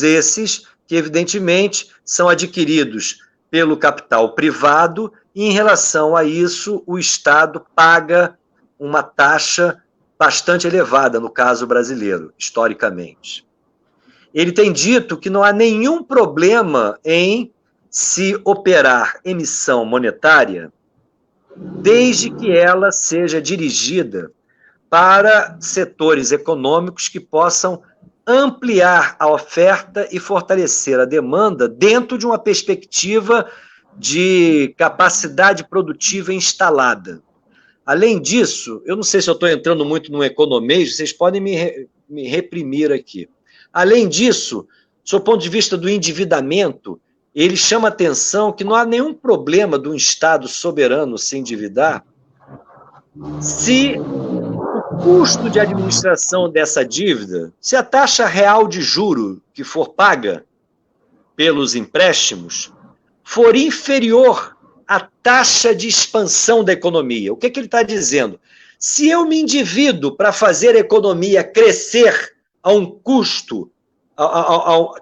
esses que, evidentemente, são adquiridos pelo capital privado, e, em relação a isso, o Estado paga uma taxa bastante elevada, no caso brasileiro, historicamente. Ele tem dito que não há nenhum problema em se operar emissão monetária, desde que ela seja dirigida para setores econômicos que possam ampliar a oferta e fortalecer a demanda dentro de uma perspectiva de capacidade produtiva instalada. Além disso, eu não sei se eu estou entrando muito no economês, vocês podem me reprimir aqui. Além disso, do ponto de vista do endividamento, ele chama a atenção que não há nenhum problema de um Estado soberano se endividar se o custo de administração dessa dívida, se a taxa real de juro que for paga pelos empréstimos for inferior à taxa de expansão da economia. O que ele está dizendo? Se eu me endivido para fazer a economia crescer a um custo,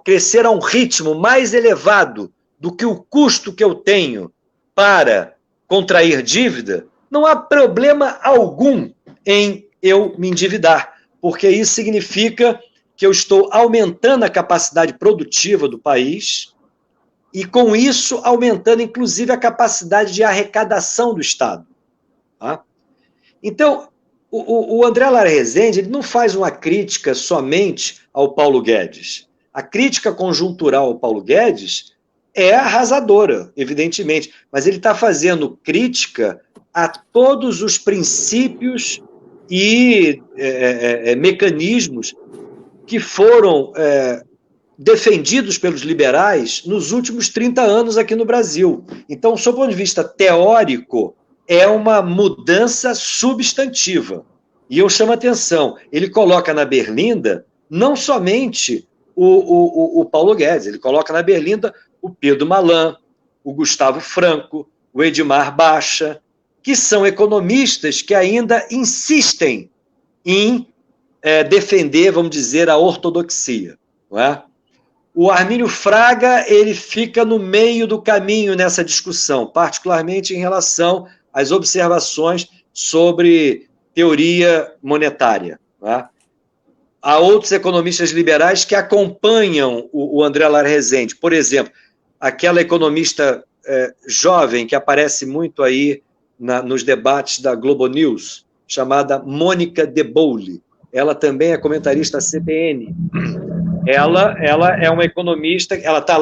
crescer a um ritmo mais elevado do que o custo que eu tenho para contrair dívida, não há problema algum em eu me endividar, porque isso significa que eu estou aumentando a capacidade produtiva do país e, com isso, aumentando, inclusive, a capacidade de arrecadação do Estado. Tá? Então, o André Lara Rezende ele não faz uma crítica somente ao Paulo Guedes. A crítica conjuntural ao Paulo Guedes é arrasadora, evidentemente, mas ele está fazendo crítica a todos os princípios e mecanismos que foram defendidos pelos liberais nos últimos 30 anos aqui no Brasil. Então, sob o ponto de vista teórico, é uma mudança substantiva. E eu chamo a atenção, ele coloca na berlinda não somente o Paulo Guedes, ele coloca na berlinda o Pedro Malan, o Gustavo Franco, o Edmar Baixa, que são economistas que ainda insistem em defender, vamos dizer, a ortodoxia, não é? O Armínio Fraga, ele fica no meio do caminho nessa discussão, particularmente em relação às observações sobre teoria monetária, não é? Há outros economistas liberais que acompanham o André Lara Rezende. Por exemplo, aquela economista jovem que aparece muito aí nos debates da Globo News, chamada Mônica De Boule. Ela também é comentarista da CBN. Ela é uma economista,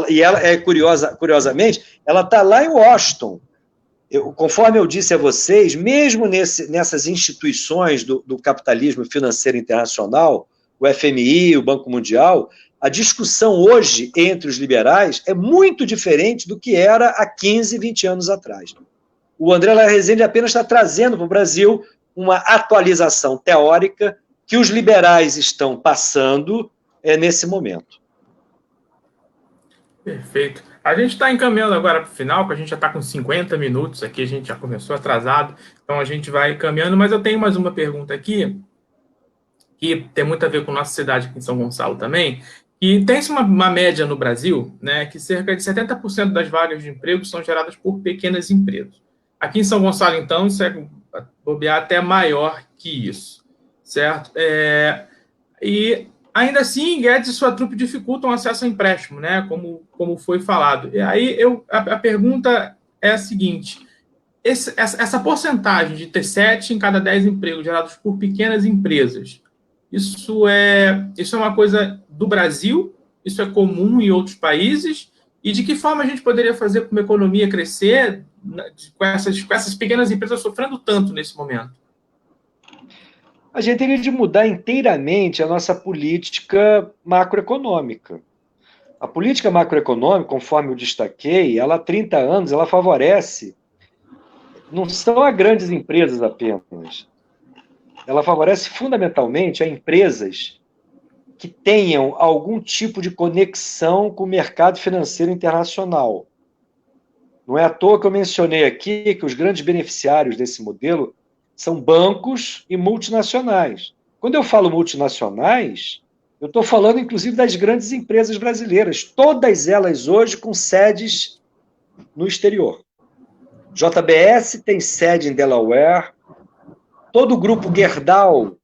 e ela é curiosamente, ela está lá em Washington. Conforme eu disse a vocês, mesmo nessas instituições do capitalismo financeiro internacional, o FMI, o Banco Mundial, a discussão hoje entre os liberais é muito diferente do que era há 15, 20 anos atrás. O André Lara Rezende apenas está trazendo para o Brasil uma atualização teórica que os liberais estão passando nesse momento. Perfeito. A gente está encaminhando agora para o final, porque a gente já está com 50 minutos aqui, a gente já começou atrasado, então a gente vai caminhando, mas eu tenho mais uma pergunta aqui, que tem muito a ver com nossa cidade aqui em São Gonçalo também, e tem-se uma média no Brasil, né, que cerca de 70% das vagas de emprego são geradas por pequenas empresas. Aqui em São Gonçalo, então, isso é bobear até maior que isso, certo? E ainda assim, Guedes e sua trupe dificultam o acesso a empréstimo, né, como foi falado. E aí a pergunta é a seguinte, essa porcentagem de ter 7 em cada 10 empregos gerados por pequenas empresas, isso é uma coisa do Brasil? Isso é comum em outros países? E de que forma a gente poderia fazer com a economia crescer com essas pequenas empresas sofrendo tanto nesse momento? A gente teria de mudar inteiramente a nossa política macroeconômica. A política macroeconômica, conforme eu destaquei, ela há 30 anos, ela favorece, não são a grandes empresas apenas, ela favorece fundamentalmente a empresas que tenham algum tipo de conexão com o mercado financeiro internacional. Não é à toa que eu mencionei aqui que os grandes beneficiários desse modelo são bancos e multinacionais. Quando eu falo multinacionais, eu estou falando, inclusive, das grandes empresas brasileiras, todas elas hoje com sedes no exterior. JBS tem sede em Delaware, todo o grupo Gerdau,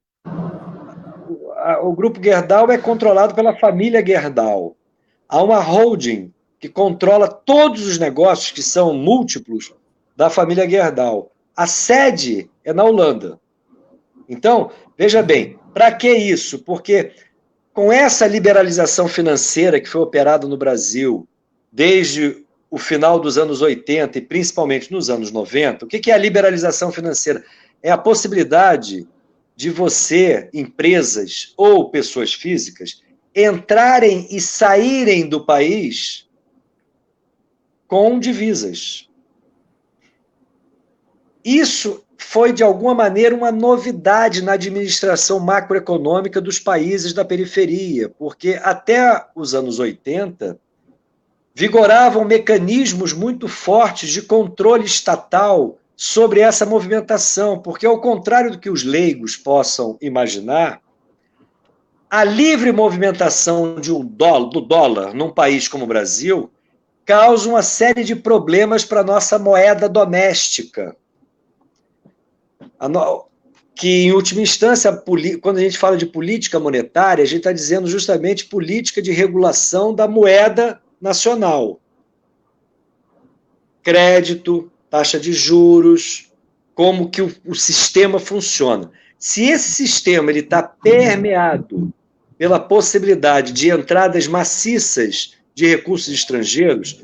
o grupo Gerdau é controlado pela família Gerdau. Há uma holding que controla todos os negócios que são múltiplos da família Gerdau. A sede é na Holanda. Então, veja bem, para que isso? Porque com essa liberalização financeira que foi operada no Brasil desde o final dos anos 80 e principalmente nos anos 90, o que é a liberalização financeira? É a possibilidade de você, empresas ou pessoas físicas, entrarem e saírem do país com divisas. Isso foi, de alguma maneira, uma novidade na administração macroeconômica dos países da periferia, porque até os anos 80 vigoravam mecanismos muito fortes de controle estatal sobre essa movimentação, porque, ao contrário do que os leigos possam imaginar, a livre movimentação do dólar num país como o Brasil causa uma série de problemas para a nossa moeda doméstica, que, em última instância, quando a gente fala de política monetária, a gente está dizendo justamente política de regulação da moeda nacional. Crédito, taxa de juros, como que o sistema funciona. Se esse sistema está permeado pela possibilidade de entradas maciças de recursos estrangeiros,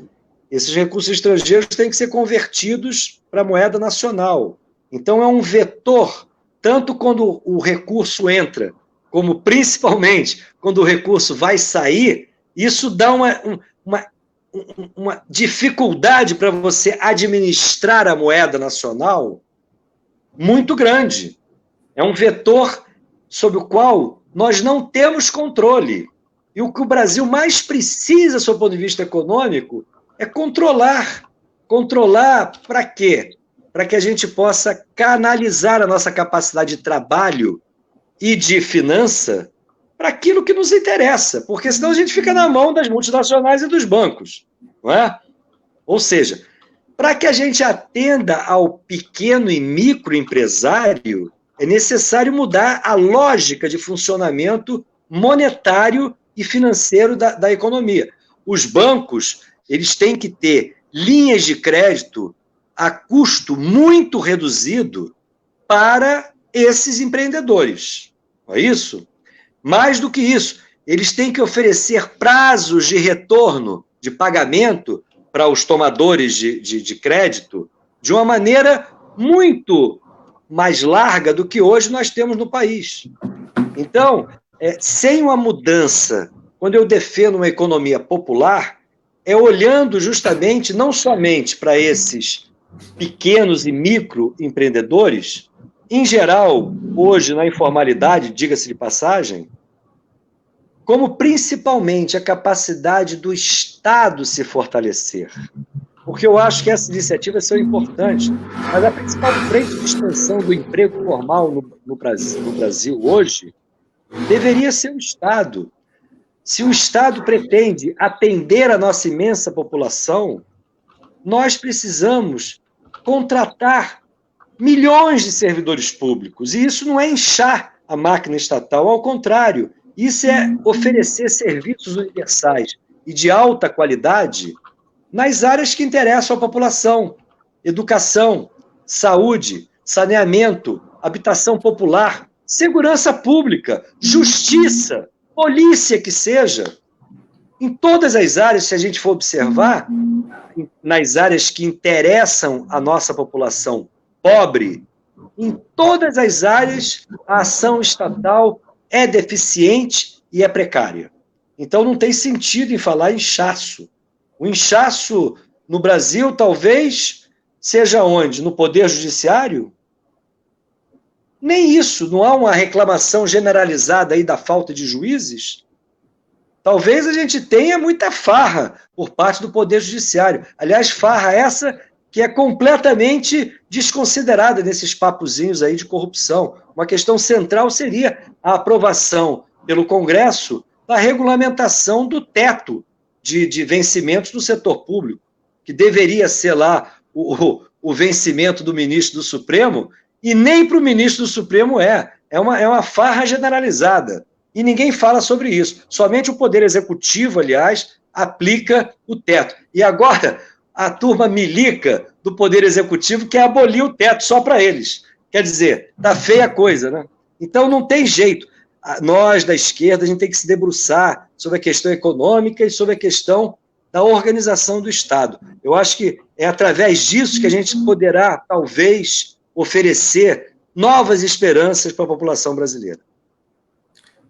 esses recursos estrangeiros têm que ser convertidos para a moeda nacional. Então, é um vetor, tanto quando o recurso entra, como principalmente quando o recurso vai sair, isso dá uma dificuldade para você administrar a moeda nacional muito grande. É um vetor sobre o qual nós não temos controle. E o que o Brasil mais precisa, do seu ponto de vista econômico, é controlar. Controlar para quê? Para que a gente possa canalizar a nossa capacidade de trabalho e de finança para aquilo que nos interessa, porque senão a gente fica na mão das multinacionais e dos bancos, não é? Ou seja, para que a gente atenda ao pequeno e microempresário, é necessário mudar a lógica de funcionamento monetário e financeiro da economia. Os bancos, eles têm que ter linhas de crédito a custo muito reduzido para esses empreendedores. Não é isso? Mais do que isso, eles têm que oferecer prazos de retorno, de pagamento para os tomadores de crédito de uma maneira muito mais larga do que hoje nós temos no país. Então, sem uma mudança, quando eu defendo uma economia popular, é olhando justamente, não somente para esses pequenos e microempreendedores, em geral, hoje na informalidade, diga-se de passagem, como principalmente a capacidade do Estado se fortalecer. Porque eu acho que essas iniciativas são importantes, mas a principal frente de expansão do emprego formal no Brasil hoje deveria ser o Estado. Se o Estado pretende atender a nossa imensa população, nós precisamos contratar milhões de servidores públicos, e isso não é inchar a máquina estatal, ao contrário, isso é oferecer serviços universais e de alta qualidade nas áreas que interessam à população: educação, saúde, saneamento, habitação popular, segurança pública, justiça, polícia que seja. Em todas as áreas, se a gente for observar, nas áreas que interessam a nossa população pobre, em todas as áreas a ação estatal é deficiente e é precária. Então não tem sentido em falar inchaço. O inchaço no Brasil talvez seja onde? No Poder Judiciário? Nem isso, não há uma reclamação generalizada aí da falta de juízes? Talvez a gente tenha muita farra por parte do Poder Judiciário. Aliás, farra essa que é completamente desconsiderada nesses papozinhos aí de corrupção. Uma questão central seria a aprovação pelo Congresso da regulamentação do teto de vencimentos do setor público, que deveria ser lá o vencimento do ministro do Supremo, e nem para o ministro do Supremo é uma farra generalizada. E ninguém fala sobre isso. Somente o Poder Executivo, aliás, aplica o teto. E agora a turma milica do Poder Executivo quer abolir o teto só para eles. Quer dizer, tá feia a coisa, né? Então não tem jeito. Nós, da esquerda, a gente tem que se debruçar sobre a questão econômica e sobre a questão da organização do Estado. Eu acho que é através disso que a gente poderá, talvez, oferecer novas esperanças para a população brasileira.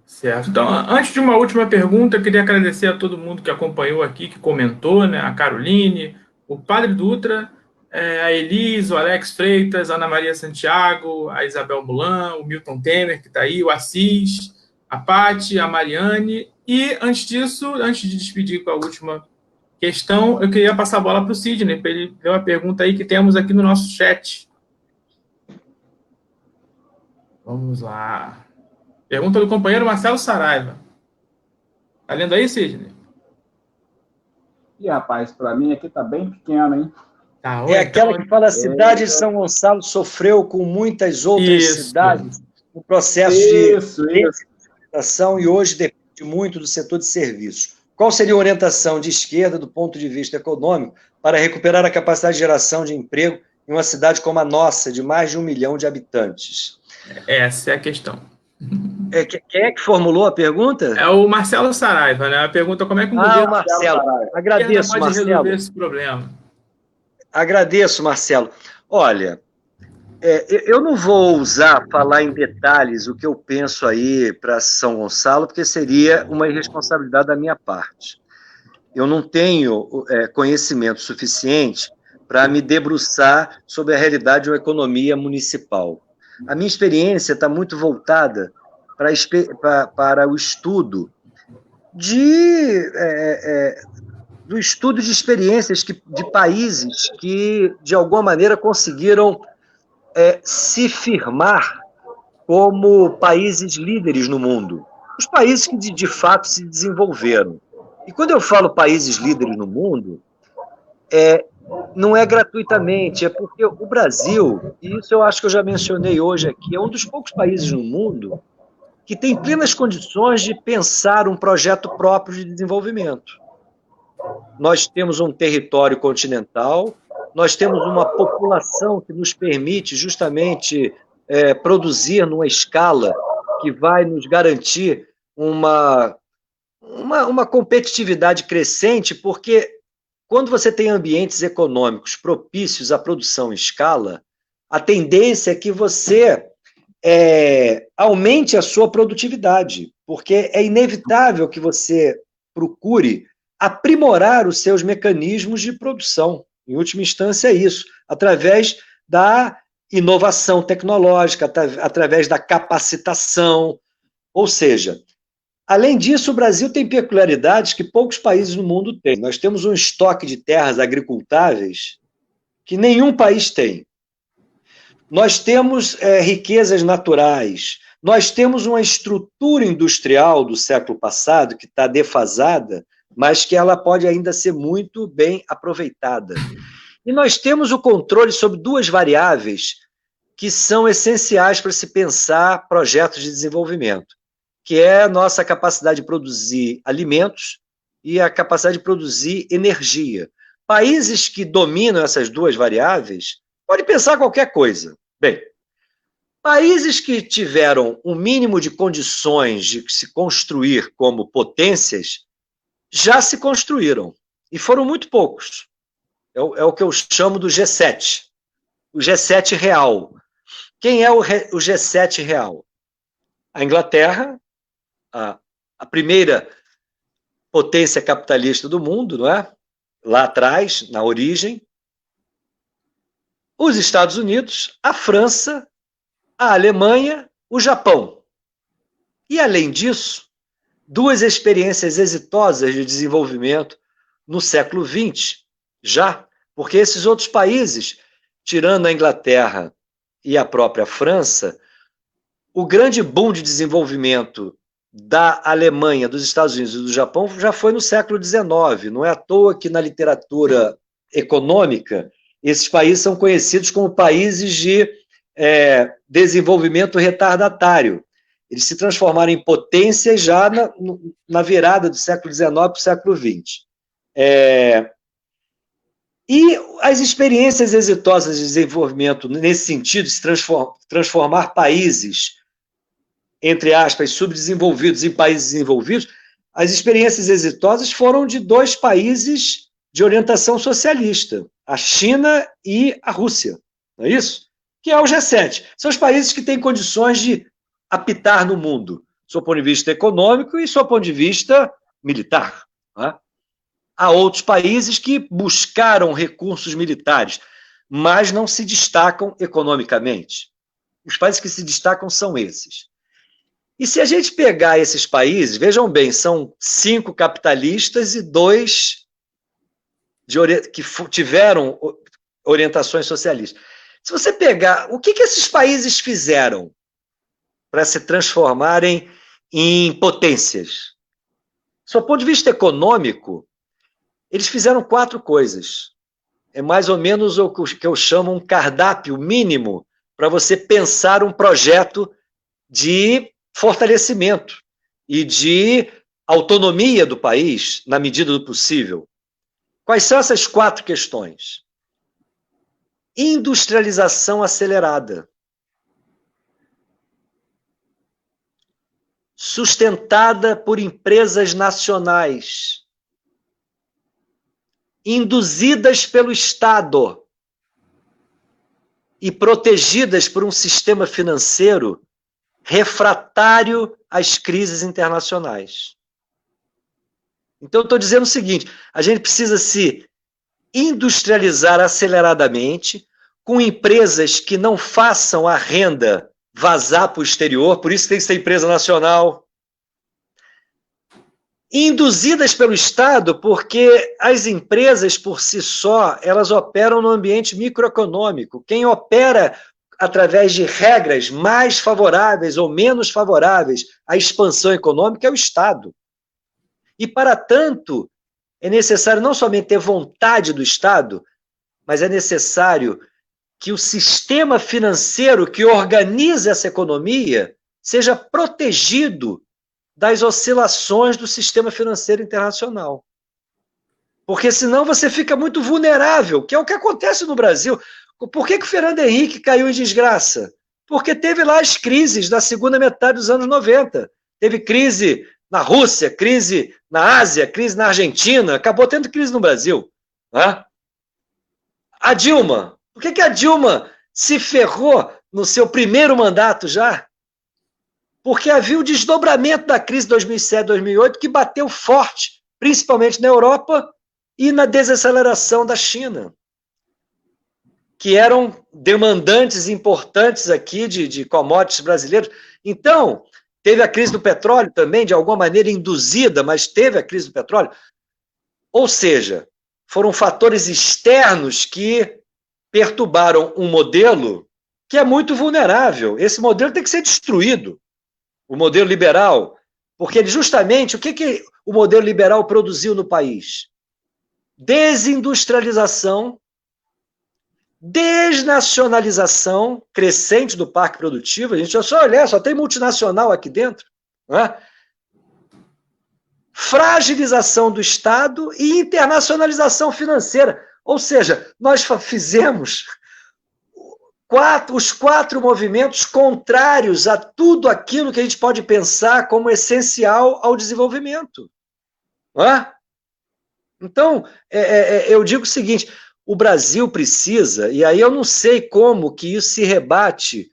Certo. Então, antes de uma última pergunta, eu queria agradecer a todo mundo que acompanhou aqui, que comentou, né? A Caroline, o Padre Dutra, a Elisa, o Alex Freitas, a Ana Maria Santiago, a Isabel Mulan, o Milton Temer, que está aí, o Assis, a Pati, a Mariane. E, antes disso, antes de despedir com a última questão, eu queria passar a bola para o Sidney, para ele ver uma pergunta aí que temos aqui no nosso chat. Vamos lá. Pergunta do companheiro Marcelo Saraiva. Tá lendo aí, Sidney? Ih, rapaz, para mim aqui tá bem pequeno, hein? Tá, é aquela que fala: a cidade de São Gonçalo sofreu com muitas outras cidades no processo de desertificação e hoje depende muito do setor de serviços. Qual seria a orientação de esquerda do ponto de vista econômico para recuperar a capacidade de geração de emprego em uma cidade como a nossa, de mais de 1 milhão de habitantes? Essa é a questão. Quem é que formulou a pergunta? É o Marcelo Saraiva, né? A pergunta: como é que um O governo Marcelo. Agradeço, pode Marcelo. resolver esse problema? Agradeço, Marcelo. Olha, eu não vou falar em detalhes o que eu penso aí para São Gonçalo, porque seria uma irresponsabilidade da minha parte. Eu não tenho conhecimento suficiente para me debruçar sobre a realidade de uma economia municipal. A minha experiência está muito voltada para o estudo do estudo de experiências de países que, de alguma maneira, conseguiram se firmar como países líderes no mundo. Os países que, de fato, se desenvolveram. E quando eu falo países líderes no mundo, não é gratuitamente, é porque o Brasil, e isso eu acho que eu já mencionei hoje aqui, é um dos poucos países no mundo que tem plenas condições de pensar um projeto próprio de desenvolvimento. Nós temos um território continental, nós temos uma população que nos permite justamente produzir numa escala que vai nos garantir uma competitividade crescente, porque quando você tem ambientes econômicos propícios à produção em escala, a tendência é que você aumente a sua produtividade, porque é inevitável que você procure aprimorar os seus mecanismos de produção. Em última instância, é isso, através da inovação tecnológica, através da capacitação. Ou seja, além disso, o Brasil tem peculiaridades que poucos países no mundo têm. Nós temos um estoque de terras agricultáveis que nenhum país tem. Nós temos riquezas naturais, nós temos uma estrutura industrial do século passado que está defasada, mas que ela pode ainda ser muito bem aproveitada. E nós temos o controle sobre duas variáveis que são essenciais para se pensar projetos de desenvolvimento, que é a nossa capacidade de produzir alimentos e a capacidade de produzir energia. Países que dominam essas duas variáveis podem pensar qualquer coisa. Bem, países que tiveram um mínimo de condições de se construir como potências já se construíram, e foram muito poucos. É o que eu chamo do G7, o G7 real. Quem é o G7 real? A Inglaterra, a primeira potência capitalista do mundo, não é? Lá atrás, na origem. Os Estados Unidos, a França, a Alemanha, o Japão. E, além disso, duas experiências exitosas de desenvolvimento no século XX, já, porque esses outros países, tirando a Inglaterra e a própria França, o grande boom de desenvolvimento da Alemanha, dos Estados Unidos e do Japão já foi no século XIX. Não é à toa que na literatura econômica esses países são conhecidos como países de desenvolvimento retardatário. Eles se transformaram em potências já na virada do século XIX para o século XX. E as experiências exitosas de desenvolvimento nesse sentido, de se transformar países, entre aspas, subdesenvolvidos em países desenvolvidos, as experiências exitosas foram de dois países de orientação socialista, a China e a Rússia, não é isso? Que é o G7. São os países que têm condições de apitar no mundo, do ponto de vista econômico e do ponto de vista militar. Não é? Há outros países que buscaram recursos militares, mas não se destacam economicamente. Os países que se destacam são esses. E se a gente pegar esses países, vejam bem, são 5 capitalistas e 2 que tiveram orientações socialistas. Se você pegar, o que esses países fizeram para se transformarem em potências? Do ponto de vista econômico, eles fizeram 4 coisas. É mais ou menos o que eu chamo um cardápio mínimo para você pensar um projeto de fortalecimento e de autonomia do país, na medida do possível. Quais são essas 4 questões? Industrialização acelerada. sustentada por empresas nacionais, induzidas pelo Estado e protegidas por um sistema financeiro refratário às crises internacionais. Então, eu estou dizendo o seguinte, a gente precisa se industrializar aceleradamente, com empresas que não façam a renda vazar para o exterior, por isso tem que ser empresa nacional, induzidas pelo Estado, porque as empresas, por si só, elas operam no ambiente microeconômico. Quem opera através de regras mais favoráveis ou menos favoráveis à expansão econômica é o Estado. E, para tanto, é necessário não somente ter vontade do Estado, mas é necessário que o sistema financeiro que organiza essa economia seja protegido das oscilações do sistema financeiro internacional. Porque senão você fica muito vulnerável, que é o que acontece no Brasil. Por que o Fernando Henrique caiu em desgraça? Porque teve lá as crises da segunda metade dos anos 90. Teve crise na Rússia, crise na Ásia, crise na Argentina, acabou tendo crise no Brasil. Né? A Dilma, por que a Dilma se ferrou no seu primeiro mandato já? Porque havia o desdobramento da crise de 2007, 2008, que bateu forte, principalmente na Europa e na desaceleração da China, que eram demandantes importantes aqui de commodities brasileiros. Então, teve a crise do petróleo também, de alguma maneira induzida, mas teve a crise do petróleo. Ou seja, foram fatores externos que perturbaram um modelo que é muito vulnerável. Esse modelo tem que ser destruído. O modelo liberal, porque justamente o que o modelo liberal produziu no país? Desindustrialização, desnacionalização crescente do parque produtivo. A gente só olhar, só tem multinacional aqui dentro, não é? Fragilização do Estado e internacionalização financeira. Ou seja, nós fizemos os quatro movimentos contrários a tudo aquilo que a gente pode pensar como essencial ao desenvolvimento. Não é? Então, eu digo o seguinte, o Brasil precisa, e aí eu não sei como que isso se rebate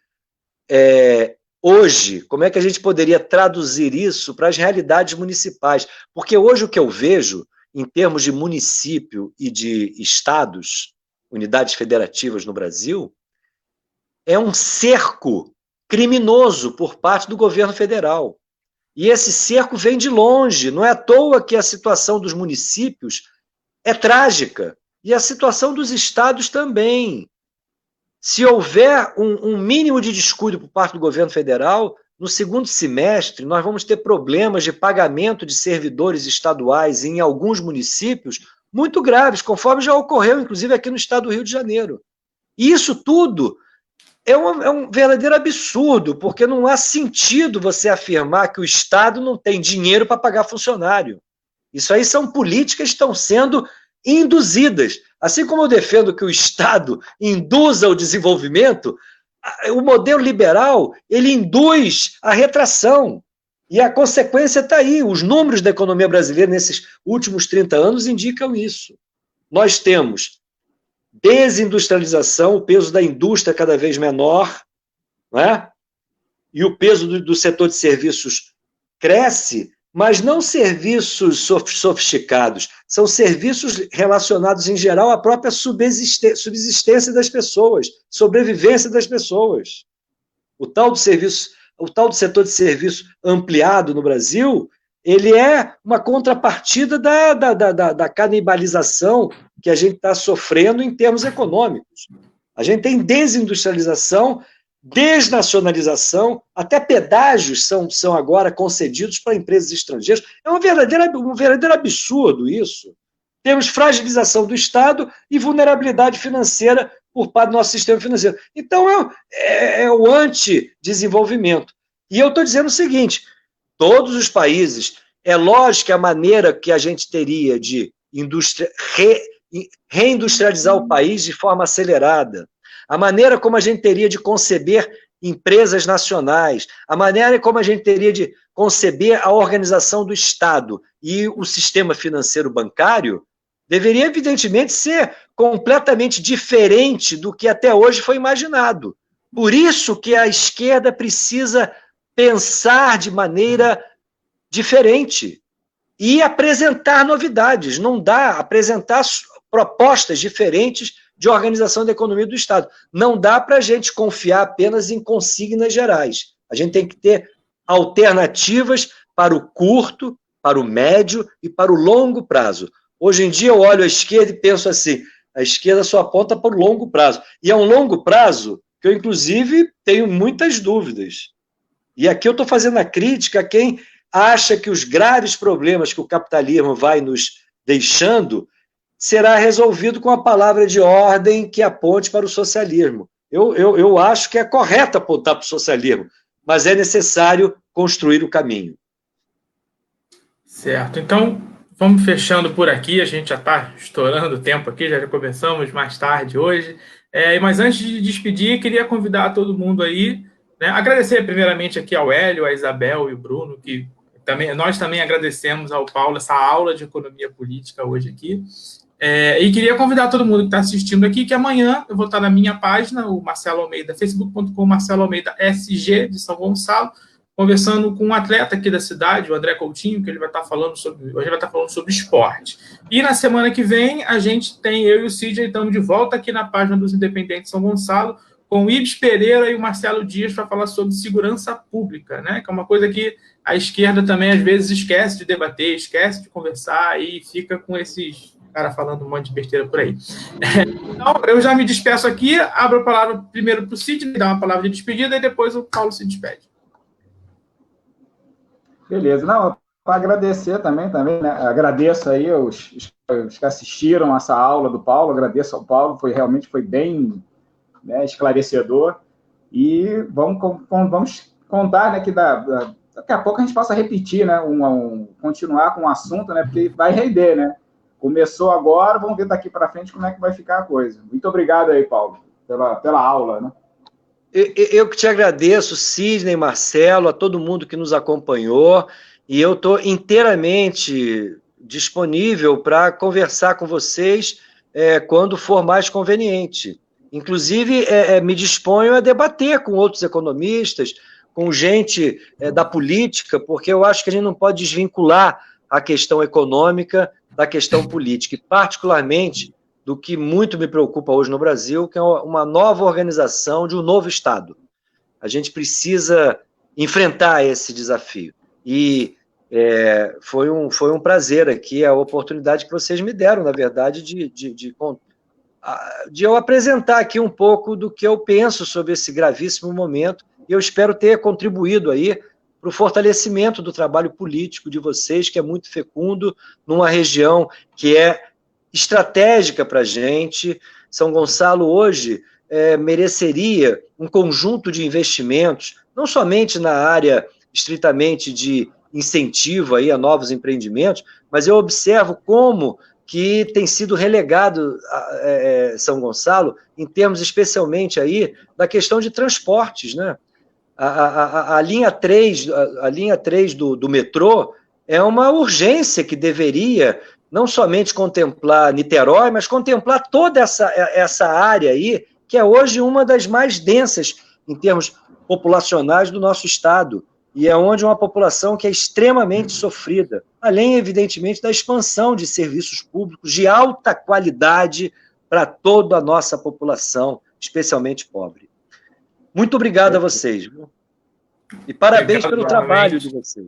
hoje, como é que a gente poderia traduzir isso para as realidades municipais, porque hoje o que eu vejo, em termos de município e de estados, unidades federativas no Brasil, é um cerco criminoso por parte do governo federal. E esse cerco vem de longe, não é à toa que a situação dos municípios é trágica, e a situação dos estados também. Se houver um mínimo de descuido por parte do governo federal, no segundo semestre nós vamos ter problemas de pagamento de servidores estaduais em alguns municípios muito graves, conforme já ocorreu, inclusive, aqui no estado do Rio de Janeiro. E isso tudo é um verdadeiro absurdo, porque não há sentido você afirmar que o Estado não tem dinheiro para pagar funcionário. Isso aí são políticas que estão sendo induzidas. Assim como eu defendo que o Estado induza o desenvolvimento, o modelo liberal, ele induz a retração. E a consequência está aí. Os números da economia brasileira nesses últimos 30 anos indicam isso. Nós temos desindustrialização, o peso da indústria cada vez menor, não é? E o peso do setor de serviços cresce, mas não serviços sofisticados, são serviços relacionados, em geral, à própria subsistência das pessoas, sobrevivência das pessoas. O tal do setor de serviço ampliado no Brasil, ele é uma contrapartida da canibalização que a gente está sofrendo em termos econômicos. A gente tem desindustrialização, desnacionalização, até pedágios são agora concedidos para empresas estrangeiras. É um verdadeiro absurdo isso. Temos fragilização do Estado e vulnerabilidade financeira por parte do nosso sistema financeiro. Então, é o antidesenvolvimento. E eu estou dizendo o seguinte, todos os países, é lógico que a maneira que a gente teria de reindustrializar o país de forma acelerada, a maneira como a gente teria de conceber empresas nacionais, a maneira como a gente teria de conceber a organização do Estado e o sistema financeiro bancário, deveria, evidentemente, ser completamente diferente do que até hoje foi imaginado. Por isso que a esquerda precisa pensar de maneira diferente e apresentar novidades. Não dá apresentar propostas diferentes de organização da economia do Estado. Não dá para a gente confiar apenas em consignas gerais. A gente tem que ter alternativas para o curto, para o médio e para o longo prazo. Hoje em dia eu olho à esquerda e penso assim, a esquerda só aponta para o longo prazo. E é um longo prazo que eu, inclusive, tenho muitas dúvidas. E aqui eu estou fazendo a crítica a quem acha que os graves problemas que o capitalismo vai nos deixando será resolvido com a palavra de ordem que aponte para o socialismo. Eu acho que é correto apontar para o socialismo, mas é necessário construir o caminho. Certo. Então, vamos fechando por aqui. A gente já está estourando o tempo aqui, já começamos mais tarde hoje. Mas antes de despedir, queria convidar todo mundo aí, né? Agradecer primeiramente aqui ao Hélio, a Isabel e o Bruno, que nós também agradecemos ao Paulo essa aula de economia política hoje aqui. E queria convidar todo mundo que está assistindo aqui, que amanhã eu vou estar na minha página, o Marcelo Almeida, facebook.com, Marcelo Almeida SG, de São Gonçalo, conversando com um atleta aqui da cidade, o André Coutinho, que ele vai estar falando sobre esporte. E na semana que vem, a gente tem, eu e o Cid, estamos de volta aqui na página dos Independentes São Gonçalo, com o Ibs Pereira e o Marcelo Dias para falar sobre segurança pública, né? Que é uma coisa que a esquerda também, às vezes, esquece de debater, esquece de conversar e fica com esses caras falando um monte de besteira por aí. Então, eu já me despeço aqui, abro a palavra primeiro para o Cid, me dá uma palavra de despedida e depois o Paulo se despede. Beleza. Não, para agradecer também, né? Agradeço aí os que assistiram essa aula do Paulo, agradeço ao Paulo, realmente foi bem, né, esclarecedor. E vamos contar, né, que daqui a pouco a gente possa repetir, né, continuar com o assunto, né, porque vai render, né? Começou agora, vamos ver daqui para frente como é que vai ficar a coisa. Muito obrigado aí, Paulo, pela aula, né? Eu que te agradeço, Sidney, Marcelo, a todo mundo que nos acompanhou, e eu estou inteiramente disponível para conversar com vocês quando for mais conveniente. Inclusive, me disponho a debater com outros economistas, com gente da política, porque eu acho que a gente não pode desvincular a questão econômica da questão política, e particularmente do que muito me preocupa hoje no Brasil, que é uma nova organização de um novo Estado. A gente precisa enfrentar esse desafio. E foi um prazer aqui, a oportunidade que vocês me deram, na verdade, de eu apresentar aqui um pouco do que eu penso sobre esse gravíssimo momento, e eu espero ter contribuído aí para o fortalecimento do trabalho político de vocês, que é muito fecundo, numa região que é estratégica para a gente. São Gonçalo hoje mereceria um conjunto de investimentos, não somente na área estritamente de incentivo aí a novos empreendimentos, mas eu observo como que tem sido relegado São Gonçalo, em termos especialmente aí da questão de transportes, né? A linha 3 do metrô é uma urgência que deveria não somente contemplar Niterói, mas contemplar toda essa área aí, que é hoje uma das mais densas em termos populacionais do nosso estado, e é onde uma população que é extremamente sofrida, além, evidentemente, da expansão de serviços públicos de alta qualidade para toda a nossa população, especialmente pobre. Muito obrigado a vocês. Viu? E parabéns pelo trabalho de vocês.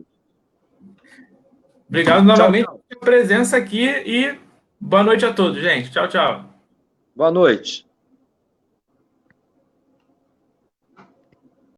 Obrigado novamente pela presença aqui e boa noite a todos, gente. Tchau, tchau. Boa noite.